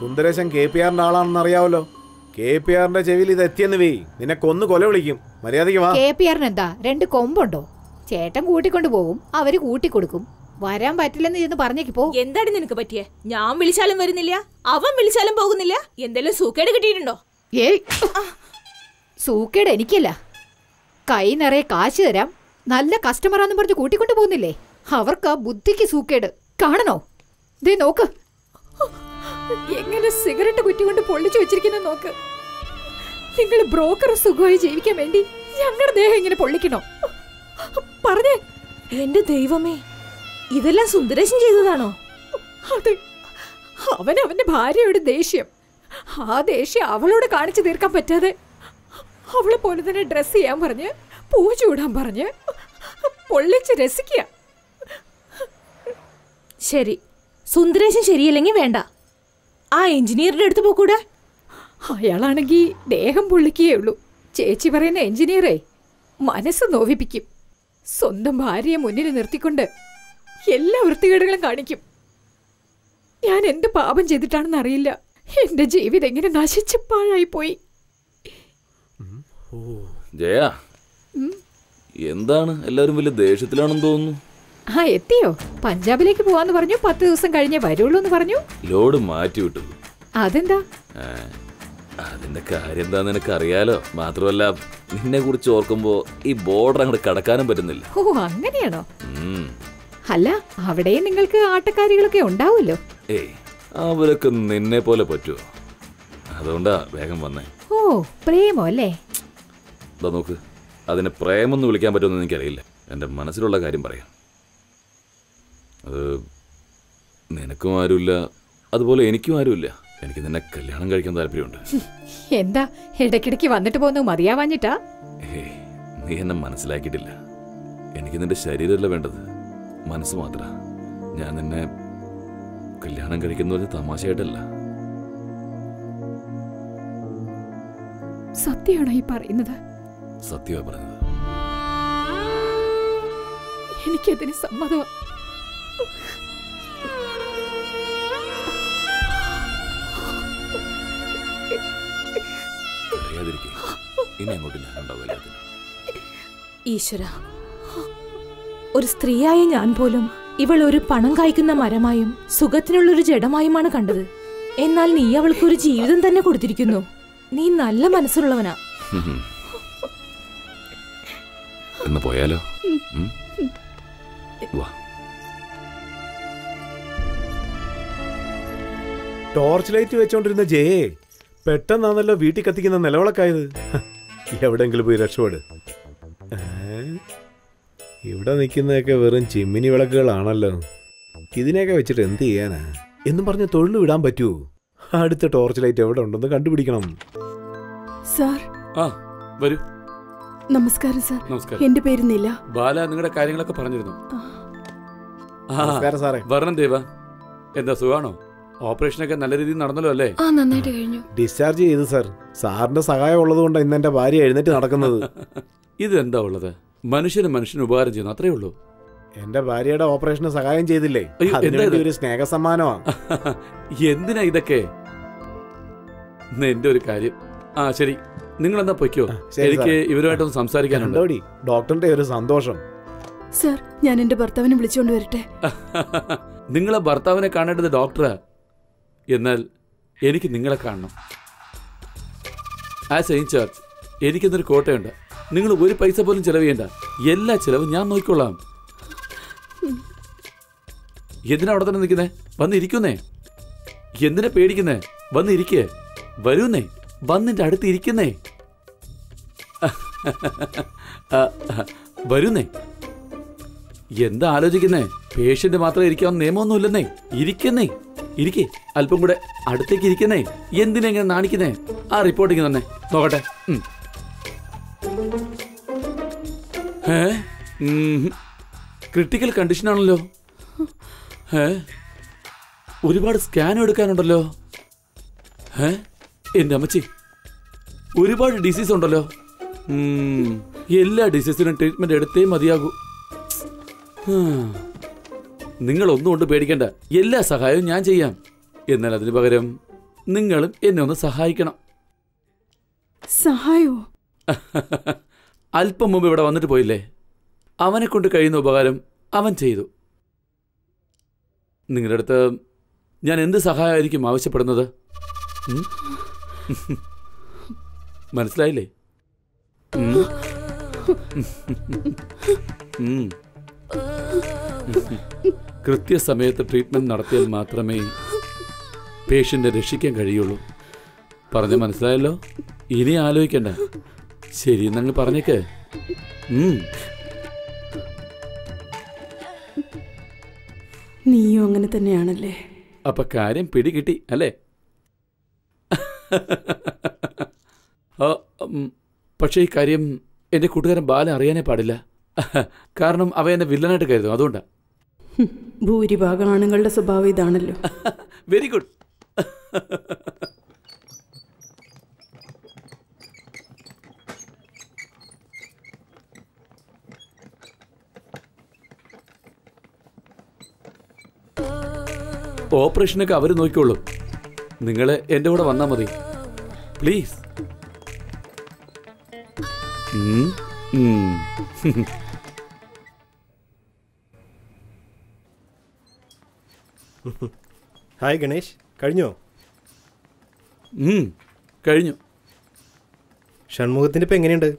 സുന്ദരേശൻ KPRന്റെ ആളാണെന്ന് അറിയാവല്ലോ. KPRന്റെ ചെവിയിൽ ഇത് എത്തിയെന്ന് വേ, നിന്നെ കൊന്നു കൊല വിളിക്കും. മര്യാദയ്ക്ക് വാ. KPRന് എന്താ 2 കൊമ്പുണ്ടോ? ചേട്ടൻ കൂട്ടിക്കൊണ്ടു പോകും, അവര് കൂട്ടിക്കൊടുക്കും. വരാൻ പറ്റില്ലെന്ന് ചെന്ന് പറഞ്ഞേക്ക് പോ. എന്താടി നിനക്ക് പറ്റിയേ? ഞാൻ വിളിച്ചാലും വരുന്നില്ല, അവൻ വിളിച്ചാലും പോകുന്നില്ല. എന്തെങ്കിലും സൂക്കേട് കിട്ടിയിട്ടുണ്ടോ? ഏയ്, സൂക്കേട് എനിക്കല്ല. കൈ നിറയെ കാശ് തരാം, നല്ല കസ്റ്റമറാന്ന് പറഞ്ഞ് കൂട്ടിക്കൊണ്ടു പോകുന്നില്ലേ? അവർക്ക് ബുദ്ധിക്ക് സൂക്കേട്. കാണണോ? ദേ നോക്ക്, എങ്ങനെ സിഗരറ്റ് കുറ്റി കൊണ്ട് പൊള്ളിച്ചു വെച്ചിരിക്കുന്ന നോക്ക്. നിങ്ങൾ ബ്രോക്കർ സുഖമായി ജീവിക്കാൻ വേണ്ടി ഞങ്ങളുടെ ദേഹം ഇങ്ങനെ പൊള്ളിക്കണോ? പറഞ്ഞേ. എന്റെ ദൈവമേ, ഇതെല്ലാം സുന്ദരേശൻ ചെയ്തതാണോ? അതെ, അവന്റെ ഭാര്യയുടെ ദേഷ്യം. ആ ദേഷ്യം അവളോട് കാണിച്ചു തീർക്കാൻ പറ്റാതെ അവളെ പോലെ തന്നെ ഡ്രസ് ചെയ്യാൻ പറഞ്ഞ്, പൂ ചൂടാൻ പറഞ്ഞ് പൊള്ളിച്ച് രസിക്കുക. ശരി, സുന്ദരേശൻ ശരിയല്ലെങ്കിൽ വേണ്ട. ആ എഞ്ചിനീയറുടെ അടുത്ത് പോക്കൂടെ? അയാളാണെങ്കിൽ ദേഹം പൊള്ളിക്കുകയേ ഉള്ളൂ. ചേച്ചി പറയുന്ന എഞ്ചിനീയറെ മനസ്സ് നോവിപ്പിക്കും. സ്വന്തം ഭാര്യയെ മുന്നിൽ നിർത്തിക്കൊണ്ട് എല്ലാ വൃത്തികേടുകളും കാണിക്കും. ഞാൻ എന്ത് പാപം ചെയ്തിട്ടാണെന്ന് അറിയില്ല. എന്റെ ജീവിതം എങ്ങനെ നശിച്ച് പാഴായി പോയി. ജയ, എന്താണ് എല്ലാവരും വലിയ ദേഷ്യത്തിലാണെന്ന് തോന്നുന്നു. എത്തിയോ? പഞ്ചാബിലേക്ക് പോവാന്ന് പറഞ്ഞു. 10 ദിവസം കഴിഞ്ഞേ വരുള്ളൂ എന്ന് പറഞ്ഞു. ലോഡ് മാറ്റി വിട്ടു. അതെന്താ? അതിന്റെ കാര്യം എന്താന്ന് നിനക്ക് അറിയാലോ. മാത്രമല്ല, നിന്നെ കുറിച്ച് ഓർക്കുമ്പോ ഈ ബോർഡർ അങ്ങോട്ട് കടക്കാനും പറ്റുന്നില്ല. ഓ, അങ്ങനെയാണോ? അല്ല, അവിടെയും നിങ്ങൾക്ക് ആട്ടക്കാരികളൊക്കെ ഉണ്ടാവുമല്ലോ. ഏയ്, അവരൊക്കെ നിന്നെ പോലെ പറ്റുമോ? അതുകൊണ്ടാ വേഗം വന്നേ. ഓ പ്രേമോ അല്ലേ? ഇതാ നോക്ക്, അതിനെ പ്രേമൊന്നും വിളിക്കാൻ പറ്റുമെന്ന് എനിക്കറിയില്ല. എൻ്റെ മനസ്സിലുള്ള കാര്യം പറയാം. അത് നിനക്കും ആരുമില്ല, അതുപോലെ എനിക്കും ആരുമില്ല. എനിക്ക് നിന്നെ കല്യാണം കഴിക്കാൻ താല്പര്യമുണ്ട്. എന്താ ഇടയ്ക്കിടയ്ക്ക് വന്നിട്ട് പോകുന്നത് മതിയാവാഞ്ഞിട്ടാ? നീ എന്നെ മനസ്സിലാക്കിയിട്ടില്ല. എനിക്ക് നിന്റെ ശരീരമല്ല വേണ്ടത്, മനസ്സ് മാത്ര. ഞാൻ നിന്നെ കല്യാണം കഴിക്കുന്ന തമാശയായിട്ടല്ല. സത്യമാണോ ഈ പറയുന്നത്? സത്യമാ പറഞ്ഞത്. എനിക്കതിന് സമ്മതമാ. അറിയാതിരിക്കേ, ഇനി അങ്ങോട്ട് ഞാനുണ്ടാവില്ല. ഈശ്വര, ഒരു സ്ത്രീയായ ഞാൻ പോലും ഇവൾ ഒരു പണം കായ്ക്കുന്ന മരമായും സുഖത്തിനുള്ളൊരു ജഡമായുമാണ് കണ്ടത്. എന്നാൽ നീ അവൾക്കൊരു ജീവിതം തന്നെ കൊടുത്തിരിക്കുന്നു. നീ നല്ല മനസ്സുള്ളവനാ. എന്ന് പോയാലോ? വാ. ടോർച്ച് ലൈറ്റ് വെച്ചോണ്ടിരുന്ന ജയേ പെട്ടെന്നാണല്ലോ വീട്ടിൽ കത്തിക്കുന്ന നിലവിളക്കായത്. എവിടെങ്കിലും പോയി രക്ഷപ്പെട്. ഇവിടെ നിൽക്കുന്നതൊക്കെ വെറും ചിമ്മിനി വിളക്കുകളാണല്ലോ. ഇതിനെയൊക്കെ വെച്ചിട്ട് എന്ത് ചെയ്യാനാ എന്നും പറഞ്ഞ് തൊഴിൽ വിടാൻ പറ്റുമോ? അടുത്ത ടോർച്ച് ലൈറ്റ് എവിടെ ഉണ്ടെന്ന് കണ്ടുപിടിക്കണം. സാർ വരൂ. നമസ്കാരം സാർ. നമസ്കാരം. എന്റെ പേര് നില. ബാല നിങ്ങളുടെ കാര്യങ്ങളൊക്കെ പറഞ്ഞിരുന്നു. നമസ്കാരം സാറേ. വരണം ദേവ. എന്താ സുഖാണോ? ഓപ്പറേഷനൊക്കെ നല്ല രീതിയിൽ നടന്നല്ലോ അല്ലേ? നന്നായിട്ട് കഴിഞ്ഞു. ഡിസ്ചാർജ് ചെയ്തു സാർ. സാറിന്റെ സഹായം ഉള്ളത് കൊണ്ട് ഇന്ന് എന്റെ ഭാര്യ എഴുന്നേറ്റ് നടക്കുന്നത്. ഇതെന്താ ഉള്ളത്? മനുഷ്യന് ഉപകാരം ചെയ്യുന്നു, അത്രേ ഉള്ളൂ. എന്റെ ഭാര്യയുടെ ഓപ്പറേഷന് സഹായം ചെയ്തില്ലേ, ഒരു സ്നേഹ സമ്മാനമാണ്. എന്തിനാ ഇതൊക്കെ? എന്റെ ഒരു കാര്യം. ശരി, നിങ്ങളെന്താ പൊയ്ക്കോ. എനിക്ക് ഇവരുമായിട്ടൊന്ന് സംസാരിക്കാനുണ്ട്. ഡോക്ടറിന്റെ ഒരു സന്തോഷം. സാർ, ഞാൻ എന്റെ ഭർത്താവിനെ വിളിച്ചുകൊണ്ട് വരട്ടെ? നിങ്ങളെ ഭർത്താവിനെ കാണേണ്ടത് ഡോക്ടറാ. എന്നാൽ എനിക്ക് നിങ്ങളെ കാണണം. ആസ് എ ഇൻചാർജ് എനിക്കെന്നൊരു കോട്ടയുണ്ട്. നിങ്ങൾ ഒരു പൈസ പോലും ചെലവ് ചെയ്യണ്ട. എല്ലാ ചെലവും ഞാൻ നോക്കിക്കൊള്ളാം. എന്തിനാ അവിടെ തന്നെ നിൽക്കുന്നേ? വന്നിരിക്കുന്നേ. എന്തിനാ പേടിക്കുന്നേ? വന്നിരിക്കേ. വരൂന്നേ. വന്നിന്റെ അടുത്ത് ഇരിക്കുന്നേ. വരുന്നേ. എന്താ ആലോചിക്കുന്നേ? പേഷ്യന്റ് മാത്രം ഇരിക്കാവുന്ന നിയമമൊന്നുമില്ലെന്നേ. ഇരിക്കുന്നേ. ഇരിക്കേ. അല്പം കൂടെ അടുത്തേക്ക് ഇരിക്കുന്നേ. എന്തിനെങ്ങനെ നാണിക്കുന്നേ? ആ റിപ്പോർട്ടിങ് തന്നെ നോക്കട്ടെ. ക്രിട്ടിക്കൽ കണ്ടീഷനാണല്ലോ. ഒരുപാട് സ്കാനും എടുക്കാനുണ്ടല്ലോ. എന്റെ അമ്മച്ചി, ഒരുപാട് ഡിസീസ് ഉണ്ടല്ലോ. എല്ലാ ഡിസീസിനും ട്രീറ്റ്മെന്റ് എടുത്തേ മതിയാകൂ. നിങ്ങളൊന്നും കൊണ്ട് പേടിക്കണ്ട. എല്ലാ സഹായവും ഞാൻ ചെയ്യാം. എന്നാൽ അതിന് പകരം നിങ്ങളും എന്നെ ഒന്ന് സഹായിക്കണം. സഹായോ? അല്പം മുമ്പ് ഇവിടെ വന്നിട്ട് പോയില്ലേ? അവനെ കൊണ്ട് കഴിയുന്ന ഉപകാരം അവൻ ചെയ്തു. നിങ്ങളുടെ അടുത്ത് ഞാൻ എന്ത് സഹായമായിരിക്കും ആവശ്യപ്പെടുന്നത്? മനസ്സിലായില്ലേ? കൃത്യസമയത്ത് ട്രീറ്റ്മെന്റ് നടത്തിയാൽ മാത്രമേ പേഷ്യന്റിനെ രക്ഷിക്കാൻ കഴിയുള്ളൂ. പറഞ്ഞ മനസ്സിലായല്ലോ? ഇനി ആലോചിക്കണ്ട. ശരി എന്നങ്ങ് പറഞ്ഞേക്ക്. നീയും അങ്ങനെ തന്നെയാണല്ലേ? അപ്പൊ കാര്യം പിടികിട്ടി അല്ലേ? പക്ഷേ ഈ കാര്യം എന്റെ കൂട്ടുകാരൻ ബാല അറിയാനേ പാടില്ല. കാരണം അവ എന്നെ വില്ലനായിട്ട് കരുതും. അതുകൊണ്ടാ. ഭൂരിഭാഗം ആണുങ്ങളുടെ സ്വഭാവം ഇതാണല്ലോ. Very good. ഓപ്പറേഷനൊക്കെ അവർ നോക്കിക്കോളൂ. നിങ്ങൾ എൻ്റെ കൂടെ വന്നാൽ മതി പ്ലീസ്. ഹായ് ഗണേഷ്, കഴിഞ്ഞോ? കഴിഞ്ഞു. ഷൺമുഖത്തിൻ്റെ ഇപ്പം എങ്ങനെയുണ്ട്?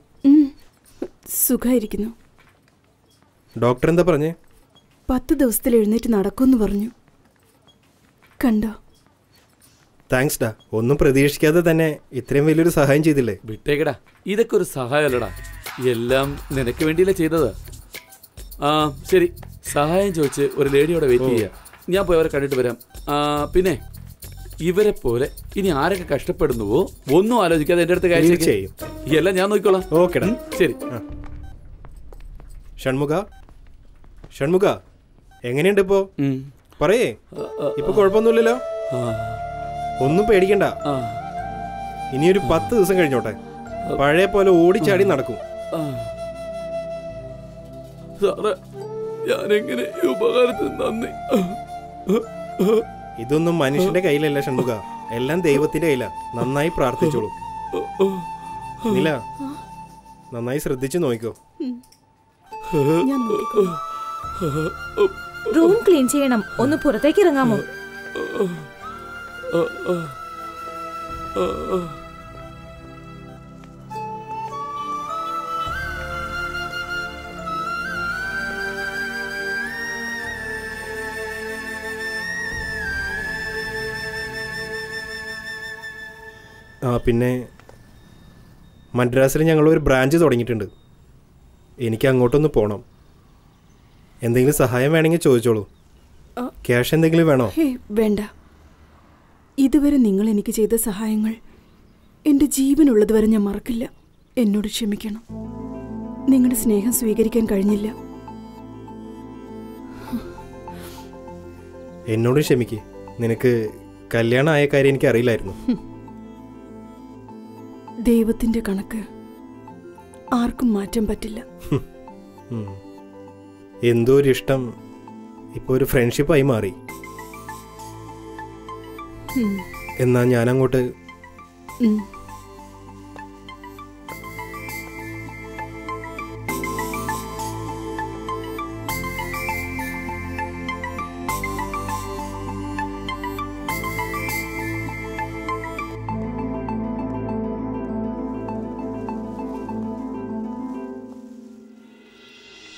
സുഖമായിരിക്കുന്നു. ഡോക്ടർ എന്താ പറഞ്ഞേ? 10 ദിവസത്തിൽ എഴുന്നേറ്റ് നടക്കുമെന്ന് പറഞ്ഞു. കണ്ടോ? താങ്ക്സ് ഡാ. ഒന്നും പ്രതീക്ഷിക്കാതെ തന്നെ ഇത്രയും വലിയൊരു സഹായം ചെയ്തില്ലേ? വിട്ടേക്കടാ, ഇതൊക്കെ ഒരു സഹായമല്ലടാ, എല്ലാം നിനക്ക് വേണ്ടിയല്ലേ ചെയ്തത്. ആ ശരി, സഹായം ചോദിച്ച് ഒരു ലേഡിയോടെ വെയിറ്റ് ചെയ്യുക. ഞാൻ പോയി അവരെ കണ്ടിട്ട് വരാം. പിന്നെ ഇവരെ പോലെ ഇനി ആരൊക്കെ കഷ്ടപ്പെടുന്നുവോ ഒന്നും ആലോചിക്കാതെ എൻ്റെ അടുത്ത് കാര്യം ചെയ്യും. എല്ലാം ഞാൻ നോക്കിക്കോളാം. ഓക്കെടാ, ശരി. ഷൺമുഖ എങ്ങനെയുണ്ട് ഇപ്പോ? പറയേ. ഇപ്പൊ കുഴപ്പമൊന്നുമില്ലല്ലോ? ഒന്നും പേടിക്കണ്ട. ഇനിയൊരു 10 ദിവസം കഴിഞ്ഞോട്ടെ, പഴയ പോലെ ഓടിച്ചാടി നടക്കും. ഞാനെങ്ങനെ ഉപകാരത്തിന് നന്ദി. ഇതൊന്നും മനുഷ്യന്റെ കയ്യിലല്ല ഷൺമുഖ, എല്ലാം ദൈവത്തിന്റെ കയ്യിലാ. നന്നായി പ്രാർത്ഥിച്ചോളൂ. നില, നന്നായി ശ്രദ്ധിച്ചു നോക്കിക്കോ. റൂം ക്ലീൻ ചെയ്യണം. ഒന്ന് പുറത്തേക്ക് ഇറങ്ങാമോ? പിന്നെ മദ്രാസിൽ ഞങ്ങളൊരു ബ്രാഞ്ച് തുടങ്ങിയിട്ടുണ്ട്. എനിക്ക് അങ്ങോട്ടൊന്ന് പോകണം. എന്തെങ്കിലും സഹായം വേണമെങ്കിൽ ചോദിച്ചോളൂ. ക്യാഷ് എന്തെങ്കിലും വേണോ? വേണ്ട. ഇതുവരെ നിങ്ങൾ എനിക്ക് ചെയ്ത സഹായങ്ങൾ എൻ്റെ ജീവനുള്ളത് വരെ ഞാൻ മറക്കില്ല. എന്നോട് ക്ഷമിക്കണം. നിങ്ങളുടെ സ്നേഹം സ്വീകരിക്കാൻ കഴിഞ്ഞില്ല. എന്നോടും ക്ഷമിക്ക്. നിനക്ക് കല്യാണം ആയ കാര്യം എനിക്ക് അറിയില്ലായിരുന്നു. ദൈവത്തിൻ്റെ കണക്ക് ആർക്കും മാറ്റാൻ പറ്റില്ല. എന്തോ ഒരു ഇഷ്ടം ഇപ്പോൾ ഒരു ഫ്രണ്ട്ഷിപ്പായി മാറി. എന്നാ ഞാനങ്ങോട്ട്.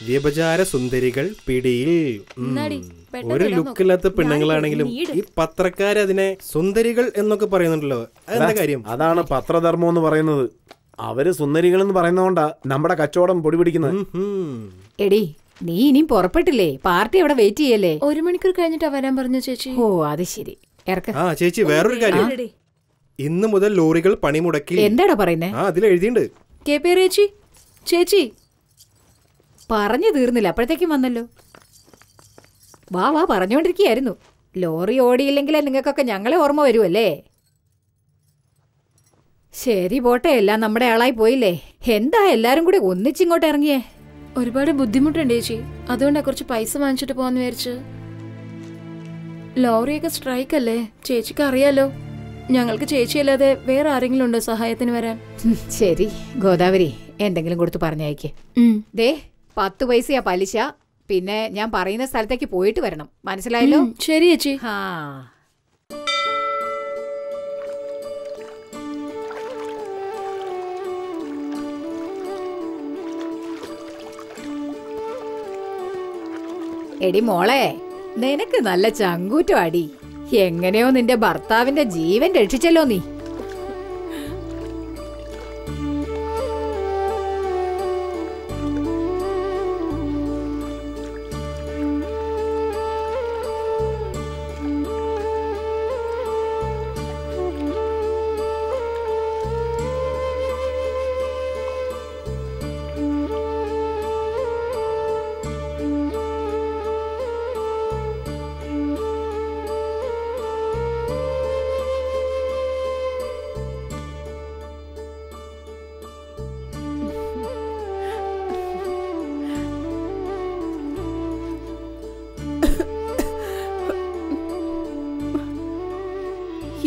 വ്യഭിചാര സുന്ദരികൾ പിടിയിൽ. ഒരു ലുക്കില്ലാത്ത പെണ്ണുങ്ങളാണെങ്കിലും ഈ പത്രക്കാരതിനെ സുന്ദരികൾ എന്നൊക്കെ പറയുന്നുണ്ടല്ലോ, അതെന്താ കാര്യം? അതാണ് പത്രധർമ്മം എന്ന് പറയുന്നത്. അവര് സുന്ദരികൾ എന്ന് പറയുന്നതുകൊണ്ടാ നമ്മുടെ കച്ചവടം പൊടി പിടിക്കുന്നത്. എടി, നീ ഇനിയും പുറപ്പെട്ടില്ലേ? പാർട്ടി അവിടെ വെയിറ്റ് ചെയ്യല്ലേ? 1 മണിക്കൂർ കഴിഞ്ഞിട്ടാ വരാൻ പറഞ്ഞു ചേച്ചി. ഓ അത് ശരി. ആ ചേച്ചി, വേറൊരു കാര്യം. ഇന്ന് മുതൽ ലോറികൾ പണിമുടക്കി. എന്താടാ പറയുന്നേ? അതിലെഴുതിയുണ്ട്. ചേച്ചി പറഞ്ഞു തീർന്നില്ല, അപ്പോഴത്തേക്കും വന്നല്ലോ. വാ വാ, പറഞ്ഞുകൊണ്ടിരിക്കുകയായിരുന്നു. ലോറി ഓടിയില്ലെങ്കിൽ നിങ്ങൾക്കൊക്കെ ഞങ്ങളെ ഓർമ്മ വരുമല്ലേ? ശരി പോട്ടെ, എല്ലാം നമ്മുടെ ആളായി പോയില്ലേ. എന്താ എല്ലാരും കൂടി ഒന്നിച്ചിങ്ങോട്ട് ഇറങ്ങിയേ? ഒരുപാട് ബുദ്ധിമുട്ടുണ്ട് ചേച്ചി, അതുകൊണ്ടാ കുറച്ച് പൈസ വാങ്ങിച്ചിട്ട് പോവാന്ന് വിചാരിച്ചു. ലോറിയൊക്കെ സ്ട്രൈക്ക് അല്ലേ, ചേച്ചിക്ക് അറിയാലോ. ഞങ്ങൾക്ക് ചേച്ചിയല്ലാതെ വേറെ ആരെങ്കിലും ഉണ്ടോ സഹായത്തിന് വരാൻ? ശരി ഗോദാവരി, എന്തെങ്കിലും കൊടുത്ത് പറഞ്ഞയക്ക്. ദേ 10 പൈസയാ പലിശ. പിന്നെ ഞാൻ പറയുന്ന സ്ഥലത്തേക്ക് പോയിട്ട് വരണം, മനസ്സിലായല്ലോ? ശരി ചേച്ചി. എടി മോളെ, നിനക്ക് നല്ല ചങ്കൂറ്റം അടി. എങ്ങനെയോ നിന്റെ ഭർത്താവിന്റെ ജീവൻ രക്ഷിച്ചല്ലോ നീ.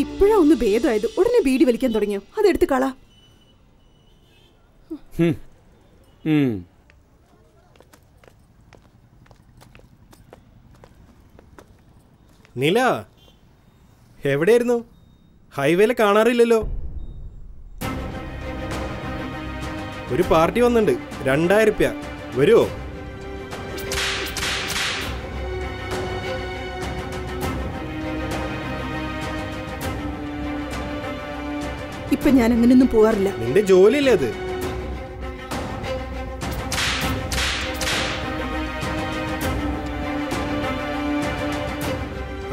ഇപ്പോഴാ ഒന്ന് ഭേദമായത്. ഉടനെ ബീഡി വലിക്കാൻ തുടങ്ങിയോ? അതെടുത്ത് കളാ. നില, എവിടെയായിരുന്നു? ഹൈവേയിൽ കാണാറില്ലല്ലോ. ഒരു പാർട്ടി വന്നിട്ടുണ്ട്, 2000 രൂപ. വരുമോ? ഇപ്പൊ ഞാൻ അങ്ങനെയൊന്നും പോവാറില്ല. നിന്റെ ജോലിയല്ലേ അത്?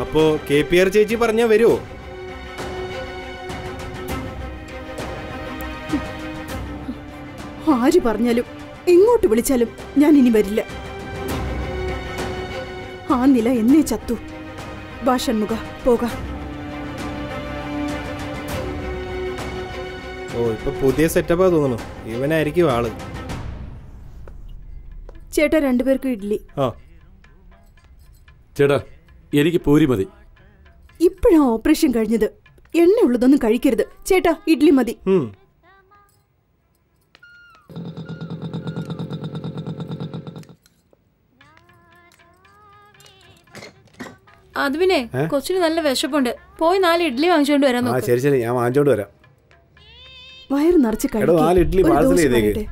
അപ്പോ KPR ചേച്ചി പറഞ്ഞാ വരുമോ? ആര് പറഞ്ഞാലും എങ്ങോട്ട് വിളിച്ചാലും ഞാൻ ഇനി വരില്ല. ആ നില എന്നേ ചത്തു. വാ ഷൺമുഖ, പോകാം. ഓ, ഇപ്പൊ പുതിയ സെറ്റപ്പാ തോന്നുന്നു. ഇവനായിരിക്കും ആള്. ചേട്ടാ, രണ്ടുപേർക്ക് ഇഡ്ഡലി. ആ ചേട്ടാ, എനിക്ക് പൂരി മതി. ഇപ്പോഴാ ഓപ്പറേഷൻ കഴിഞ്ഞത്. എണ്ണ ഉള്ളതൊന്നും കഴിക്കരുത്. ചേട്ടാ, ഇഡ്ഡലി മതി. അത് പിന്നെ കൊച്ചിന് നല്ല വിശപ്പുണ്ട്. പോയി 4 ഇഡ്ഡലി വാങ്ങിച്ചോണ്ട് വരാൻ നോക്ക്. ശരി ശരി, ഞാൻ വാങ്ങിച്ചോണ്ട് വരാം. വയറ് നിറച്ച് എടോ, 4 ഇഡ്ഡലി പാഴ്സൽ ചെയ്തേക്ക്.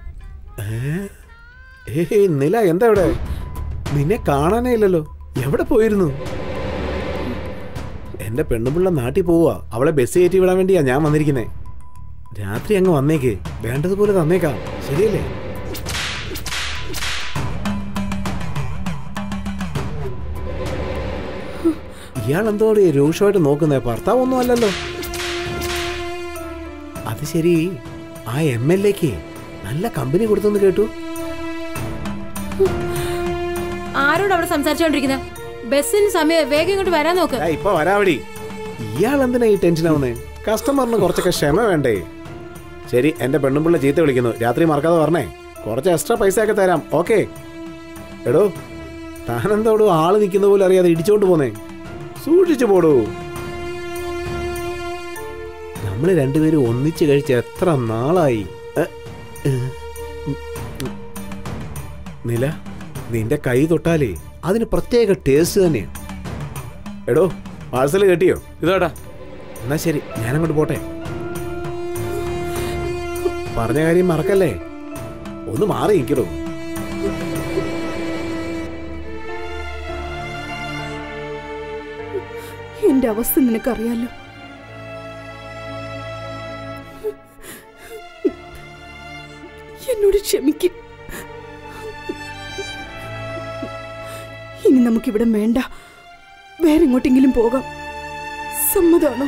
നില എന്താ ഇവിടെ? നിന്നെ കാണാനേ ഇല്ലല്ലോ. എവിടെ പോയിരുന്നു? എന്റെ പെണ്ണുപിള്ള നാട്ടിൽ പോവാ. അവളെ ബസ് കയറ്റി വിടാൻ വേണ്ടിയാ ഞാൻ വന്നിരിക്കുന്നേ. രാത്രി അങ്ങ് വന്നേക്ക്. വേണ്ടതുപോലെ തന്നേക്കാം. ശരിയല്ലേ? ഇയാൾ എന്തോടെ രൂക്ഷമായിട്ട് നോക്കുന്നേ? ഭർത്താവൊന്നും അല്ലല്ലോ. അത് ശരി, ആ MLAക്ക് നല്ല കമ്പനി കൊടുത്തെന്ന് കേട്ടു. ആരോട് അവിടെ സംസാരിച്ചോണ്ടിരിക്കുന്നത്? ബസ്സിന് സമയം, വേഗം ഇങ്ങോട്ട് വരാൻ നോക്ക്. ഇപ്പൊ വരാവടി. ഇയാൾ എന്തിനാ ഈ ടെൻഷൻ ആവുന്നേ? കസ്റ്റമറിന് കുറച്ചൊക്കെ ക്ഷമ വേണ്ടേ? ശരി, എന്റെ പെണ്ണുമ്പിള്ള ചീത്ത വിളിക്കുന്നു. രാത്രി മറക്കാതെ പറഞ്ഞേ. കുറച്ച് എക്സ്ട്രാ പൈസ ഒക്കെ തരാം. ഓക്കെ? എടോ, താനെന്തോടോ ആള് നിൽക്കുന്ന പോലെ അറിയാതെ ഇടിച്ചോണ്ട് പോന്നേ. സൂക്ഷിച്ചു പോടൂ. നമ്മള് രണ്ടുപേരും ഒന്നിച്ച് കഴിച്ച് എത്ര നാളായി. നില, നിന്റെ കൈ തൊട്ടാലേ അതിന് പ്രത്യേക ടേസ്റ്റ് തന്നെയാണ്. എടോ, പാഴ്സൽ കേട്ടിയോ? ഇതാടാ. എന്നാ ശരി, ഞാനങ്ങോട്ട് പോട്ടെ. പറഞ്ഞ കാര്യം മറക്കല്ലേ. ഒന്ന് മാറി നിൽക്കണോ? എന്റെ അവസ്ഥ നിനക്കറിയാലോ. എന്നോട് ക്ഷമിക്കും. ഇനി നമുക്കിവിടെ വേണ്ട. വേറെ എങ്ങോട്ടെങ്കിലും പോകാം. സമ്മതമാണോ?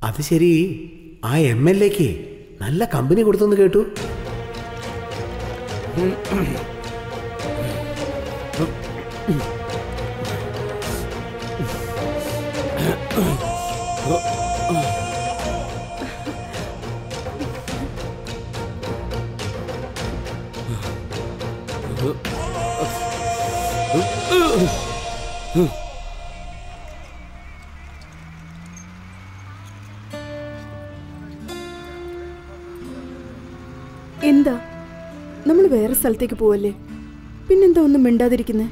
അത് ശരി, ആ MLAക്ക് നല്ല കമ്പനി കൊടുത്തെന്ന് കേട്ടു. എന്താ, നമ്മൾ വേറെ സ്ഥലത്തേക്ക് പോവല്ലേ? പിന്നെന്താ ഒന്നും മിണ്ടാതിരിക്കുന്നേ?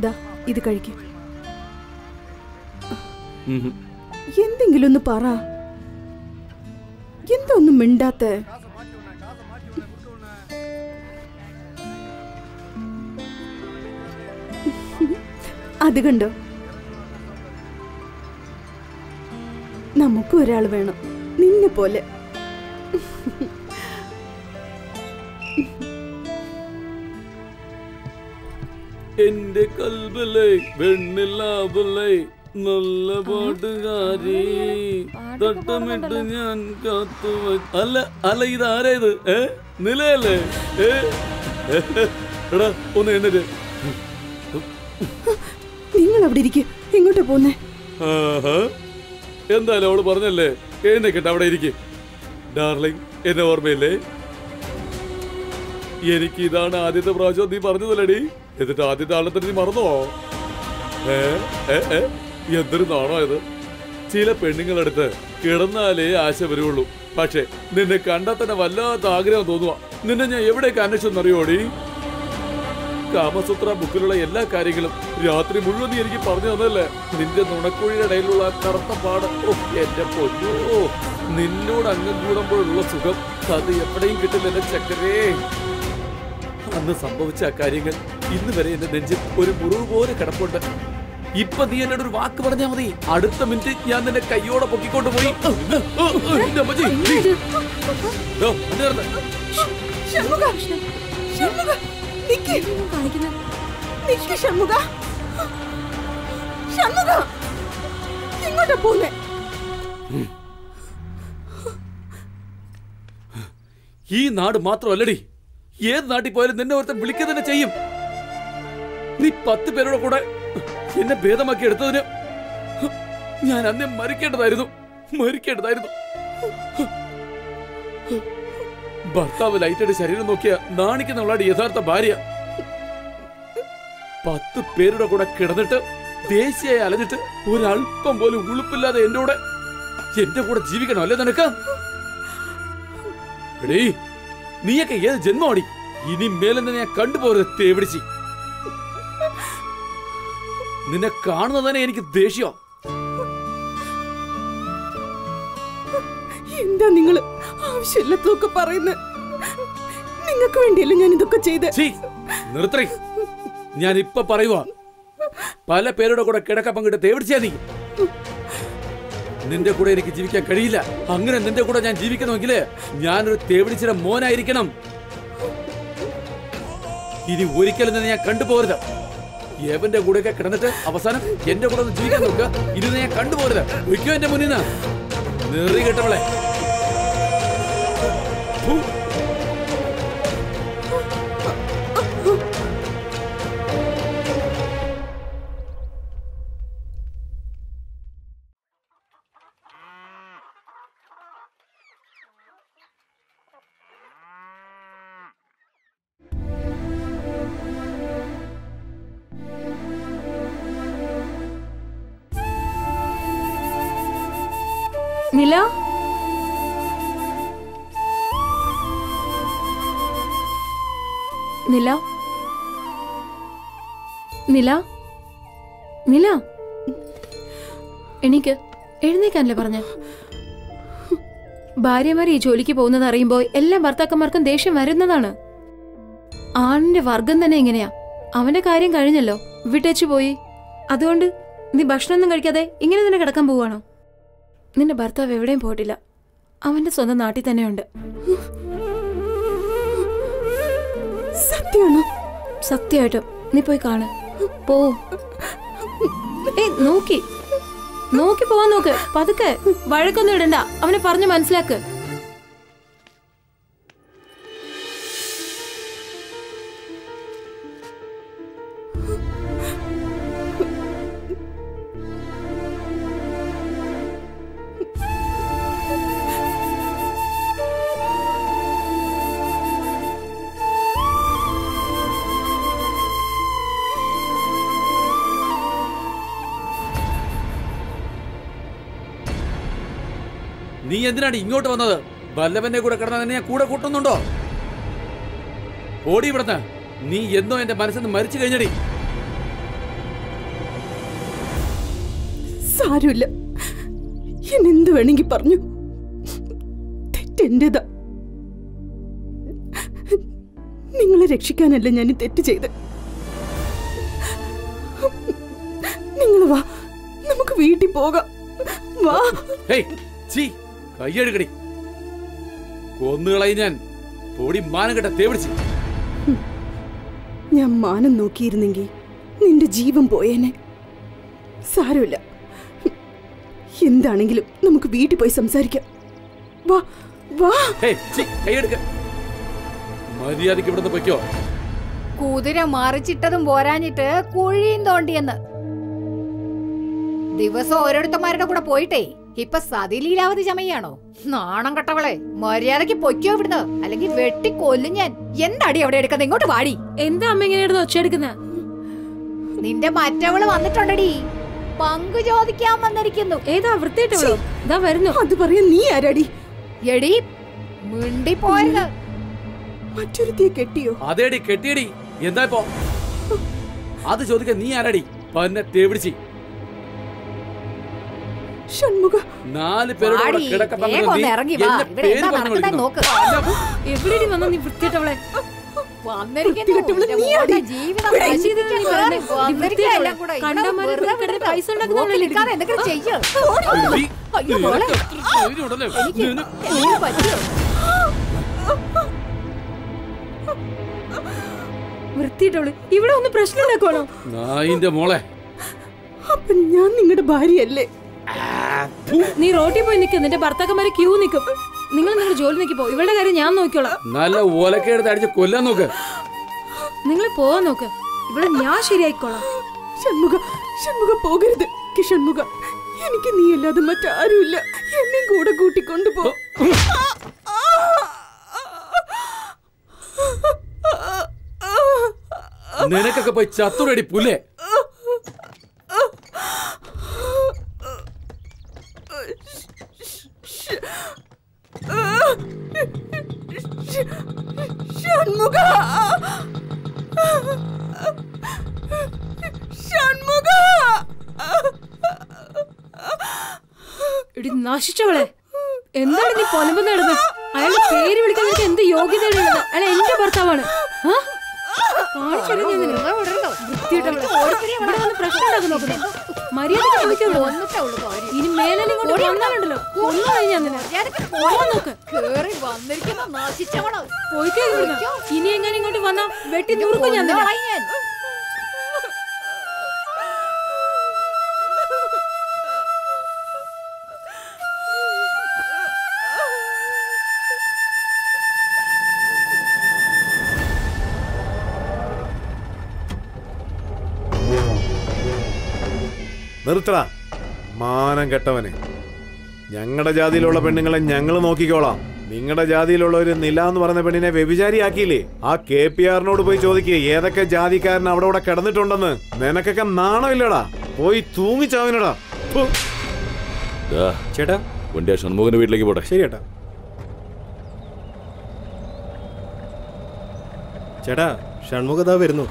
ദാ, ഇത് കഴിക്കും. എന്തെങ്കിലും ഒന്ന് പറ. എന്താ ഒന്നും മിണ്ടാത്ത? അത് കണ്ടോ, നമുക്കും ഒരാൾ വേണം നിന്നെ പോലെ. എന്റെ കൽബിലെ വെണ്ണിലാവലേ നല്ല പാട്ടുകാരി തട്ടമിട്ട് ഞാൻ കാത്തു. അല്ല അല്ല, ഇതാരേത്? നിലയല്ലേ? എടാ, ഒന്ന് എഴുന്നേറ്റ്. നിങ്ങൾ അവിടെ ഇരിക്കും. എങ്ങോട്ടാ പോന്നേ? എന്തായാലും അവള് പറഞ്ഞല്ലേ, എഴുന്നേക്കട്ടെ, അവിടെ ഇരിക്കും. ഡാർലിംഗ്, എന്നെ ഓർമ്മയില്ലേ? എനിക്ക് ഇതാണ് ആദ്യത്തെ പ്രാവശ്യം നീ പറഞ്ഞതല്ലേടി. എന്നിട്ട് ആദ്യത്തെ ആളെ തന്നെ നീ മറന്നോ? എന്തൊരു നാണോ ഇത്. ചില പെണ്ണുങ്ങളടുത്ത് കിടന്നാലേ ആശ വരുള്ളൂ. പക്ഷെ നിന്നെ കണ്ടാൽ തന്നെ വല്ലാത്ത ആഗ്രഹം തോന്നുക. നിന്നെ ഞാൻ എവിടേക്ക് അന്വേഷിച്ചെന്നറിയോടി? കാമസൂത്ര ബുക്കിലുള്ള എല്ലാ കാര്യങ്ങളും രാത്രി മുഴുവൻ നീ എനിക്ക് പറഞ്ഞു തന്നല്ലേ. നിന്റെ നുണക്കുഴിയുടെ ഇടയിലുള്ള കറുത്ത പാട്, എന്റെ പൊന്നോ, നിന്നോട് അംഗം കൂടുമ്പോഴുള്ള സുഖം അത് എവിടെയും കിട്ടില്ല എന്റെ ചക്കരേ. അന്ന് സംഭവിച്ച ആ കാര്യങ്ങൾ ഇന്ന് വരെ എന്റെ നെഞ്ചിൽ ഒരു മുറിവ് പോലെ കിടപ്പുണ്ട്. ഇപ്പൊ നീ എന്നോട് ഒരു വാക്ക് പറഞ്ഞാ മതി, അടുത്ത മിനിറ്റ് ഞാൻ നിന്നെ കയ്യോടെ പൊക്കിക്കൊണ്ട് പോയി. എങ്ങോട്ടാ പോന്നെ? ഈ നാട് മാത്രമല്ലടി, ഏത് നാട്ടിൽ പോയാലും നിന്നെ ഒരുത്തൻ വിളിക്കുക തന്നെ ചെയ്യും. നീ 10 പേരുടെ കൂടെ എന്നെ ഭേദമാക്കി എടുത്തതിന് ഞാൻ അന്നേ മരിക്കേണ്ടതായിരുന്നു. ഭർത്താവ് ലൈറ്റയുടെ ശരീരം നോക്കിയ നാണിക്കുന്നവളാണ് യഥാർത്ഥ ഭാര്യ. 10 പേരുടെ കൂടെ കിടന്നിട്ട് ദേശീയായി അലഞ്ഞിട്ട് ഒരല്പം പോലും ഉളുപ്പില്ലാതെ എന്റെ കൂടെ ജീവിക്കണോ അല്ലേ നിനക്ക്? എടീ, നീയൊക്കെ ഏത് ജന്മമാടി? ഇനി മേലെ ഞാൻ കണ്ടുപോകരുത് തേവിടിച്ച്. നിന്നെ കാണുന്നത് തന്നെ എനിക്ക് ദേഷ്യോ. എന്താ നിങ്ങൾ ആവശ്യമില്ലാത്തതൊക്കെ പറയുന്നത്? നിങ്ങൾക്ക് വേണ്ടിയല്ലേ ഞാൻ ഇതൊക്കെ ചെയ്ത്? നിർത്തി. ഞാൻ ഇപ്പൊ പറയുക, പല പേരുടെ കൂടെ കിടക്ക പങ്കിട്ട് തേവിടിച്ചാ നീ. നിന്റെ കൂടെ എനിക്ക് ജീവിക്കാൻ കഴിയില്ല. അങ്ങനെ നിന്റെ കൂടെ ഞാൻ ജീവിക്കണമെങ്കിൽ ഞാനൊരു തേവിടിച്ചിയുടെ മോനായിരിക്കണം. ഇനി ഒരിക്കലും തന്നെ ഞാൻ കണ്ടുപോകരുത്. ഏവന്റെ കൂടെയൊക്കെ കിടന്നിട്ട് അവസാനം എന്റെ കൂടെ ഒന്ന് ജീവിക്കാൻ നോക്കുക. ഇനി ഞാൻ കണ്ടുപോകരുത്. ഒരിക്കലും എന്റെ മുന്നിൽ നിന്ന് നെറി കേട്ടവളെ. നില, നില, നില, നില, എണീക്ക്. എഴുന്നേക്കാനല്ലേ പറഞ്ഞ? ഭാര്യമാർ ഈ ജോലിക്ക് പോകുന്നത് അറിയുമ്പോൾ എല്ലാ ഭർത്താക്കന്മാർക്കും ദേഷ്യം വരുന്നതാണ്. ആണിന്റെ വർഗം തന്നെ ഇങ്ങനെയാ. അവന്റെ കാര്യം കഴിഞ്ഞല്ലോ, വിട്ടേച്ചു പോയി. അതുകൊണ്ട് നീ ഭക്ഷണമൊന്നും കഴിക്കാതെ ഇങ്ങനെ തന്നെ കിടക്കാൻ പോവാണോ? നിന്റെ ഭർത്താവ് എവിടെയും പോയിട്ടില്ല. അവന്റെ സ്വന്തം നാട്ടിൽ തന്നെയുണ്ട്. സത്യമാണോ? സത്യമായിട്ടും. നീ പോയി കാണ്. പോ. നോക്കി പോവാൻ നോക്ക്. പതുക്കെ. വഴക്കൊന്നും ഇടണ്ട. അവനെ പറഞ്ഞു മനസ്സിലാക്ക്. നീ എന്തിനാണ് ഇങ്ങോട്ട് വന്നത്? വല്ലവന്റെ കൂടെ കിടന്നാൽ നിന്നെ ഞാൻ കൂടെ കൂട്ടുന്നുണ്ടോ? ഓടി ഇവിടുന്ന്. നീ എന്നോ എന്റെ മനസ്സിൽ മരിച്ചു കഴിഞ്ഞടി. സാരമില്ല, എന്നെന്ത് വേണമെങ്കിൽ പറഞ്ഞു. തെറ്റെന്റേതാ. നിങ്ങളെ രക്ഷിക്കാനല്ല ഞാൻ ഈ തെറ്റ് ചെയ്ത്. നിങ്ങൾ വാ, നമുക്ക് വീട്ടിൽ പോകാം. വാ. കയ്യെടുക്കടി. കൊന്നുകളയി ഞാൻ. പൊടി മാനം കെട്ട തേവിടിച്ച്. ഞാൻ മാനം നോക്കിയിരുന്നെങ്കിൽ നിന്റെ ജീവൻ പോയേനെ. സാരമില്ല, എന്താണെങ്കിലും നമുക്ക് വീട്ടിൽ പോയി സംസാരിക്കാം. വാ വാ. കയ്യെടുക്ക. മര്യാദക്ക് ഇവിടുന്ന് പൊയ്ക്കോ. കുതിര മറിച്ചിട്ടതും പോരാഞ്ഞിട്ട് കുഴിയും തോണ്ടിയെന്ന്. ദിവസം ഓരോരുത്തന്മാരുടെ കൂടെ പോയിട്ടേ ഇപ്പൊ സതിലീലാവതി ചമയാണോ? നാണം കെട്ടവളെ, മര്യാദക്ക് പൊയ്ക്കോ ഇവിടുന്ന്, അല്ലെങ്കിൽ വെട്ടി കൊല്ലും ഞാൻ. എന്താടി അവിടെ എടുക്കുന്നത്? ഇങ്ങോട്ട് വാടി. എന്താ അമ്മ ഇങ്ങനെ ഒച്ചയെടുക്കുന്ന? നിന്റെ മറ്റവള് വന്നിട്ടുണ്ടടി, പങ്കു ചോദിക്കാൻ വന്നിരിക്കുന്നു. ഏതാ വൃത്തിയിട്ടവളോ? ഇതാ വരുന്നു. അത് പറയാൻ നീ ആരാടി? എടി മിണ്ടിപ്പോയത്. മറ്റൊരുത്തിയെ കെട്ടിയോ? അതേടി, കെട്ടിയടി. എന്താ ഇപ്പോ അത് ചോദിക്കാൻ നീ ആരാടി? പന്നെ തേവിടിച്ച്. ഷൺമുഖ, 4 പേരുടെ ഇറങ്ങി വാ. ഇവിടെ എന്താ നടക്കുന്നത് നോക്ക്. എവിടെ വന്ന നീ വൃത്തിയിട്ടവളെ? വൃത്തിയിട്ടോളൂ. ഇവിടെ ഒന്ന് പ്രശ്നം ഉണ്ടാക്കണോ? നായിന്റെ മോളെ, അപ്പൊ ഞാൻ നിങ്ങളുടെ ഭാര്യയല്ലേ? നീ റോട്ടിൽ പോയി നിൽക്കും, നിന്റെ ഭർത്താക്കന്മാരെ ക്യൂ നിൽക്കും. നിങ്ങൾ നിങ്ങളുടെ ജോലി നിൽക്കിപ്പോ, ഇവളുടെ കാര്യം ഞാൻ നോക്കിക്കോളാം. നല്ല ഓലക്കെടുത്ത് അടിച്ച് കൊല്ലാൻ നോക്ക്. നിങ്ങൾ പോവാൻ നോക്ക്, ഇവിടെ ഞാൻ ശരിയായിക്കോളാം. ഷൺമുഖ പോകരുത്. ഷൺമുഖ, എനിക്ക് നീ അല്ലാതെ മറ്റാരുമില്ല. എന്നെ കൂടെ കൂട്ടിക്കൊണ്ടുപോ. നിനക്കൊക്കെ പോയി ചത്തുരടി പുല്ലേ. ഷൺമുഖ, ഷൺമുഖ, ഇടി നശിച്ചവളെ, എന്താണ് നീ പൊലമ്പ് നടന്നത്? അയാളുടെ പേര് വിളിക്കാൻ നിനക്ക് എന്ത് യോഗ്യതയുള്ളത്? അയാൾ എന്റെ ഭർത്താവാണ്. ഇനി മേലെ വന്നാലുണ്ടല്ലോ ഇനി എങ്ങനെ ഇങ്ങോട്ട് വന്നാ വെട്ടി നൂറുക്കും ഞാൻ. നിർത്തടാ മാനം കെട്ടവനെ. ഞങ്ങളുടെ ജാതിയിലുള്ള പെണ്ണുങ്ങളെ ഞങ്ങൾ നോക്കിക്കോളാം. നിങ്ങളുടെ ജാതിയിലുള്ള ഒരു നില എന്ന് പറയുന്ന പെണ്ണിനെ വ്യഭിചാരിയാക്കിയില്ലേ? ആ KPR-നോട് പോയി ചോദിക്കുക ഏതൊക്കെ ജാതിക്കാരൻ അവിടെ ഇവിടെ കിടന്നിട്ടുണ്ടെന്ന്. നിനക്കൊക്കെ നാണമില്ലടാ, പോയി തൂങ്ങിച്ചാവിനടാ. ചേട്ടാ, വണ്ടി ഷൺമുഖന്റെ വീട്ടിലേക്ക് പോട്ടെ. ശരി ചേട്ടാ. ചേട്ടാ, ഷൺമുഖതാ വരുന്നു.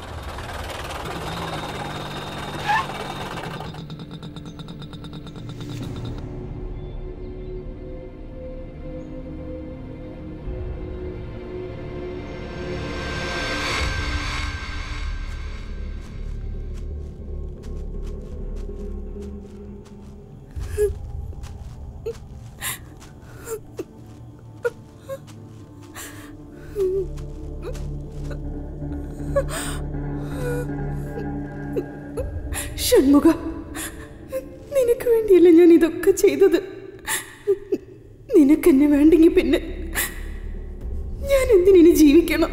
ഷൺമുഖ, നിനക്ക് വേണ്ടിയല്ല ഞാൻ ഇതൊക്കെ ചെയ്തത്. നിനക്കെന്നെ വേണ്ടെങ്കിൽ പിന്നെ ഞാൻ എന്തിനു ജീവിക്കണം?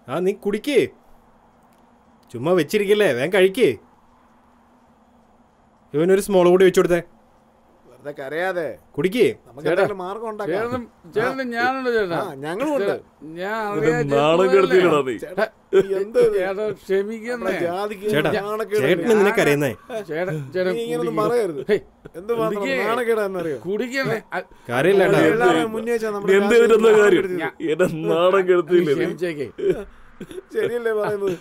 ആ, നീ കുടിക്കേ, ചുമ്മാ വെച്ചിരിക്കല്ലേ, വേഗം കഴിക്കേ. ഇവനൊരു സ്മോൾ കൂടി വെച്ചു കൊടുത്തേ. വെറുതെ കരയാതെ കുടിക്കേ. മാർഗം ചേട്ടന് നിനക്ക് അറിയുന്നേ. ശരിയല്ലേ പറയുന്നത്?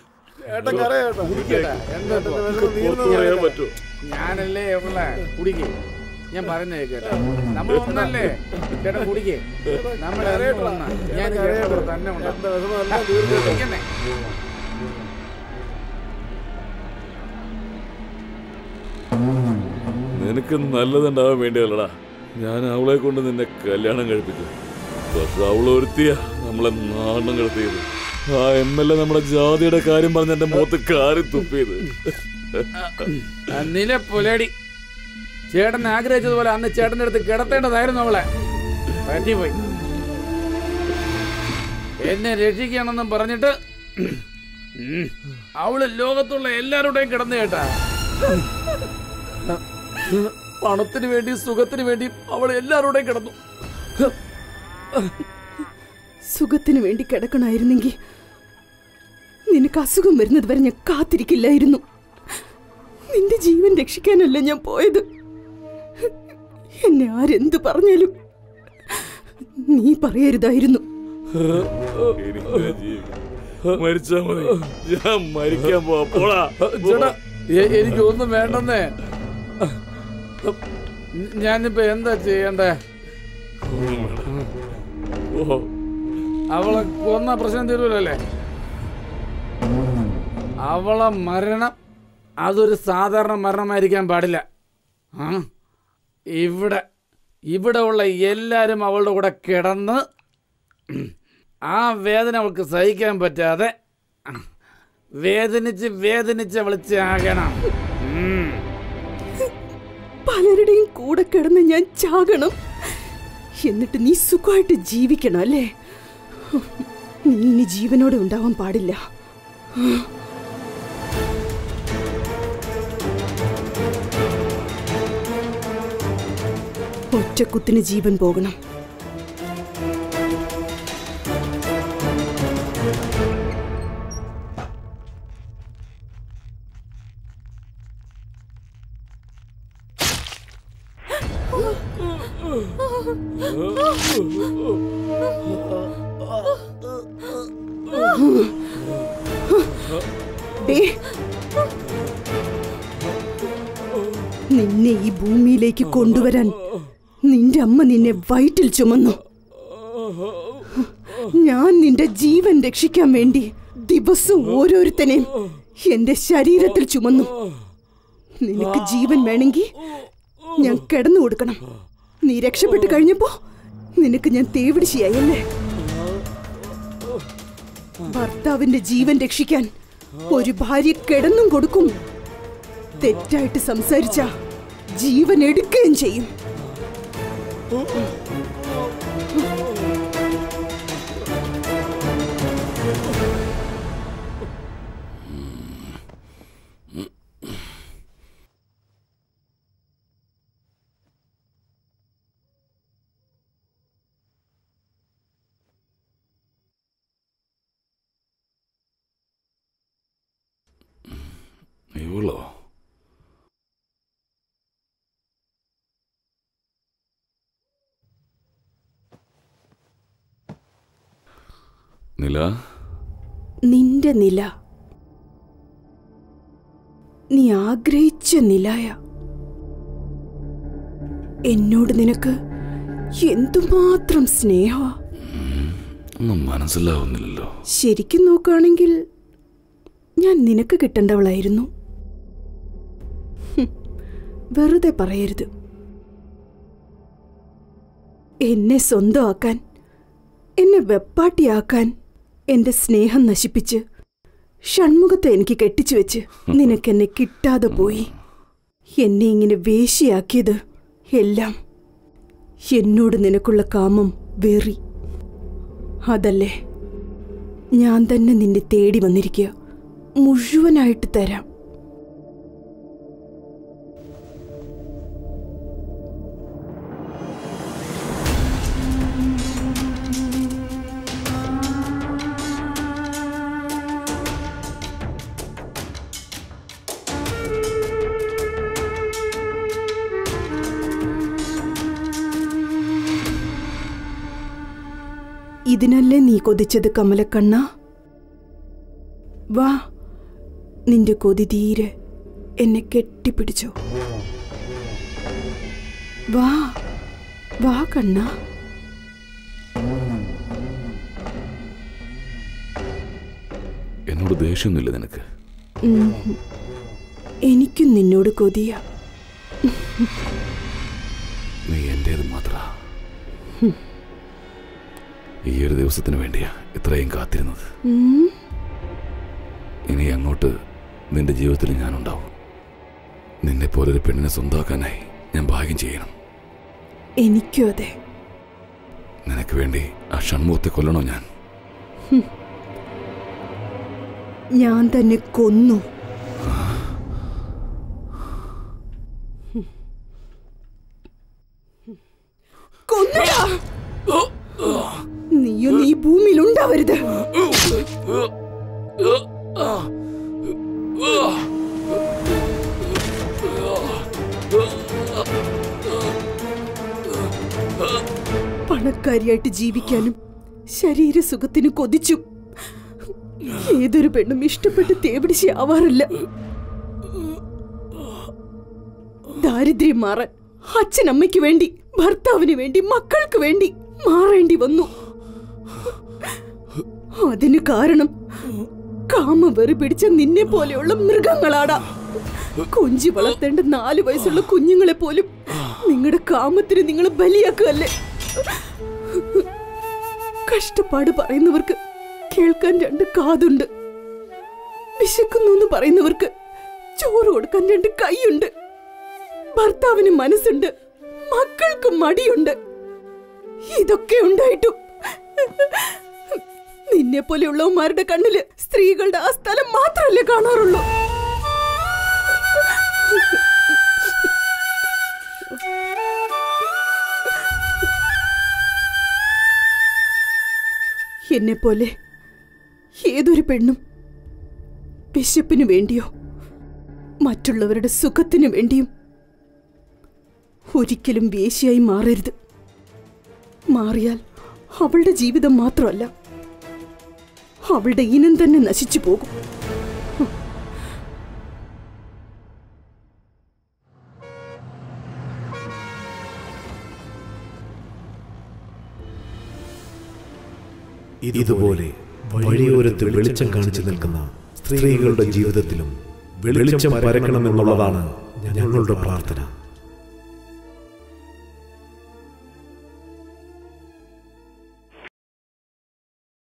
ഞാനല്ലേ കുടിക്കേ, ഞാൻ പറയുന്ന കേട്ടോ. നമ്മൾ ഒന്നല്ലേ ചേട്ടാ, കുടിക്കേ. നമ്മൾ ഞാൻ തന്നെ ഉണ്ട്. നിനക്ക് നല്ലതുണ്ടാവാൻ വേണ്ടിയല്ലടാ ഞാൻ അവളെ കൊണ്ട് നിന്നെ കല്യാണം കഴിപ്പിച്ചു. പക്ഷെ അവളൊരുത്തിയ നമ്മളെ നാണം കടത്തിയത്. ആ MLA നമ്മുടെ ജാതിയുടെ കാര്യം പറഞ്ഞ് എന്റെ മുഖത്ത് കാറി തുപ്പിയത്. നില പുലടി, ചേട്ടൻ ആഗ്രഹിച്ചതുപോലെ അന്ന് ചേട്ടന്റെ അടുത്ത് കിടത്തേണ്ടതായിരുന്നു അവളെ. പറ്റിപ്പോയി. എന്നെ രക്ഷിക്കണമെന്നും പറഞ്ഞിട്ട് അവള് ലോകത്തുള്ള എല്ലാവരുടെയും കിടന്നു കേട്ടാ. പണത്തിന് വേണ്ടി സുഖത്തിന് വേണ്ടി അവൾ എല്ലാവരുടെയും കിടന്നു. സുഖത്തിന് വേണ്ടി കിടക്കണമായിരുന്നെങ്കിൽ നിനക്ക് അസുഖം വരുന്നത് വരെ ഞാൻ കാത്തിരിക്കില്ലായിരുന്നു. നിന്റെ ജീവൻ രക്ഷിക്കാനല്ല ഞാൻ പോയത്. എന്നെ ആരെന്ത് പറഞ്ഞാലും നീ പറയരുതായിരുന്നു. മരിച്ചാ മതി, ഞാൻ മരിക്കാൻ പോവാ. ചേട്ടാ, എനിക്കൊന്നും വേണ്ടെന്നേ. ഞാനിപ്പോ എന്താ ചെയ്യണ്ടേ? അവളെ കൊന്ന പ്രശ്നം തീരുവല്ലേ? അവളെ മരണം അതൊരു സാധാരണ മരണമായിരിക്കാൻ പാടില്ല. ഇവിടെ ഉള്ള എല്ലാവരും അവളുടെ കൂടെ കിടന്ന് ആ വേദന അവൾക്ക് സഹിക്കാൻ പറ്റാതെ വേദനിച്ച് അവൾ ചാകണം. പലരുടെയും കൂടെ കിടന്ന് ഞാൻ ചാകണം, എന്നിട്ട് നീ സുഖമായിട്ട് ജീവിക്കണം അല്ലേ? നീ ഇനി ജീവനോടെ ഉണ്ടാവാൻ പാടില്ല. ഒറ്റക്കുത്തിന് ജീവൻ പോകണം. നിന്നെ ഈ ഭൂമിയിലേക്ക് കൊണ്ടുവരാൻ നിന്റെ അമ്മ നിന്നെ വയറ്റിൽ ചുമന്നു. ഞാൻ നിന്റെ ജീവൻ രക്ഷിക്കാൻ വേണ്ടി ദിവസം ഓരോരുത്തനെയും എന്റെ ശരീരത്തിൽ ചുമന്നു. നിനക്ക് ജീവൻ വേണമെങ്കിൽ ഞാൻ കിടന്നു കൊടുക്കണം. നീ രക്ഷപ്പെട്ടു കഴിഞ്ഞപ്പോ നിനക്ക് ഞാൻ തേവിടിശിയായല്ലേ? ഭർത്താവിന്റെ ജീവൻ രക്ഷിക്കാൻ ഒരു ഭാര്യ കിടന്നും കൊടുക്കും. തെറ്റായിട്ട് സംസാരിച്ച ജീവൻ എടുക്കുകയും ചെയ്യും. ഇവളോ? നില, നിന്റെ നില, നീ ആഗ്രഹിച്ച നിലായ. എന്നോട് നിനക്ക് എന്തുമാത്രം സ്നേഹ. ഒന്നും മനസ്സിലാവുന്നില്ലല്ലോ. ശരിക്കും നോക്കുകയാണെങ്കിൽ ഞാൻ നിനക്ക് കിട്ടേണ്ടവളായിരുന്നു. വെറുതെ പറയരുത്. എന്നെ സ്വന്തമാക്കാൻ, എന്നെ വെപ്പാട്ടിയാക്കാൻ എന്റെ സ്നേഹം നശിപ്പിച്ച് ഷൺമുഖത്തെ എനിക്ക് കെട്ടിച്ചു വെച്ച് നിനക്കെന്നെ കിട്ടാതെ പോയി. എന്നെ ഇങ്ങനെ വേശ്യയാക്കിയത് എല്ലാം എന്നോട് നിനക്കുള്ള കാമം വെറി. അതല്ലേ ഞാൻ തന്നെ നിന്നെ തേടി വന്നിരിക്കുക. മുഴുവനായിട്ട് തരാം. ഇതിനല്ലേ നീ കൊതിച്ചത് കമലക്കണ്ണ? വാ, നിന്റെ കൊതി തീരെ എന്നെ കെട്ടിപ്പിടിച്ചോ. വാ വാ കണ്ണ. എന്നോട് ദേഷ്യമൊന്നുമില്ല നിനക്ക്? എനിക്കും നിന്നോട് കൊതിയാ. നീ എന്റേത് മാത്ര. ഈ ഒരു ദിവസത്തിന് വേണ്ടിയാ ഇത്രയും കാത്തിരുന്നത്. ഇനി അങ്ങോട്ട് നിന്റെ ജീവിതത്തിൽ ഞാനുണ്ടാവും. നിന്നെ പോലൊരു പെണ്ണിനെ സ്വന്തമാക്കാനായി ഞാൻ ഭാഗ്യം ചെയ്യണം. എനിക്കും അതെ. നിനക്ക് വേണ്ടി ആ ഷൺമുഖത്തെ കൊല്ലണോ ഞാൻ? ഞാൻ തന്നെ കൊന്നു. കൊന്നടാ. നീയൊന്നും ഈ ഭൂമിയിൽ ഉണ്ടാവരുത്. പണക്കാരിയായിട്ട് ജീവിക്കാനും ശരീരസുഖത്തിന് കൊതിച്ചു ഏതൊരു പെണ്ണും ഇഷ്ടപ്പെട്ട് തേപിടിച്ചാവാറില്ല. ദാരിദ്ര്യം മാറാൻ അച്ഛനമ്മയ്ക്ക് വേണ്ടി, ഭർത്താവിന് വേണ്ടി, മക്കൾക്ക് വേണ്ടി മാറേണ്ടി വന്നു. അതിന് കാരണം കാമവെറി പിടിച്ച നിന്നെ പോലെയുള്ള മൃഗങ്ങളാടാ. കൊഞ്ചി വളർത്തേണ്ട 4 വയസ്സുള്ള കുഞ്ഞുങ്ങളെ പോലും നിങ്ങളുടെ കാമത്തിന് നിങ്ങൾ ബലിയാക്കുകയല്ലേ? കഷ്ടപ്പാട് പറയുന്നവർക്ക് കേൾക്കാൻ 2 കാതുണ്ട്. വിശക്കുന്നു എന്ന് പറയുന്നവർക്ക് ചോറ് കൊടുക്കാൻ 2 കൈയുണ്ട്. ഭർത്താവിന് മനസ്സുണ്ട്, മക്കൾക്ക് മടിയുണ്ട്. ഇതൊക്കെ ഉണ്ടായിട്ടും നിന്നെ പോലെയുള്ളവന്മാരുടെ കണ്ണില് സ്ത്രീകളുടെ ആ സ്ഥലം മാത്രമല്ലേ കാണാറുള്ളൂ. എന്നെപ്പോലെ ഏതൊരു പെണ്ണും വിശപ്പിനു വേണ്ടിയോ മറ്റുള്ളവരുടെ സുഖത്തിനു വേണ്ടിയും ഒരിക്കലും വേശ്യയായി മാറരുത്. മാറിയാൽ അവളുടെ ജീവിതം മാത്രമല്ല, അവളുടെ ഇനം തന്നെ നശിച്ചു പോകും. ഇതുപോലെ വഴിയോരത്ത് വെളിച്ചം കാണിച്ചു നിൽക്കുന്ന സ്ത്രീകളുടെ ജീവിതത്തിലും വെളിച്ചം പരക്കണമെന്നുള്ളതാണ് ഞങ്ങളുടെ പ്രാർത്ഥന.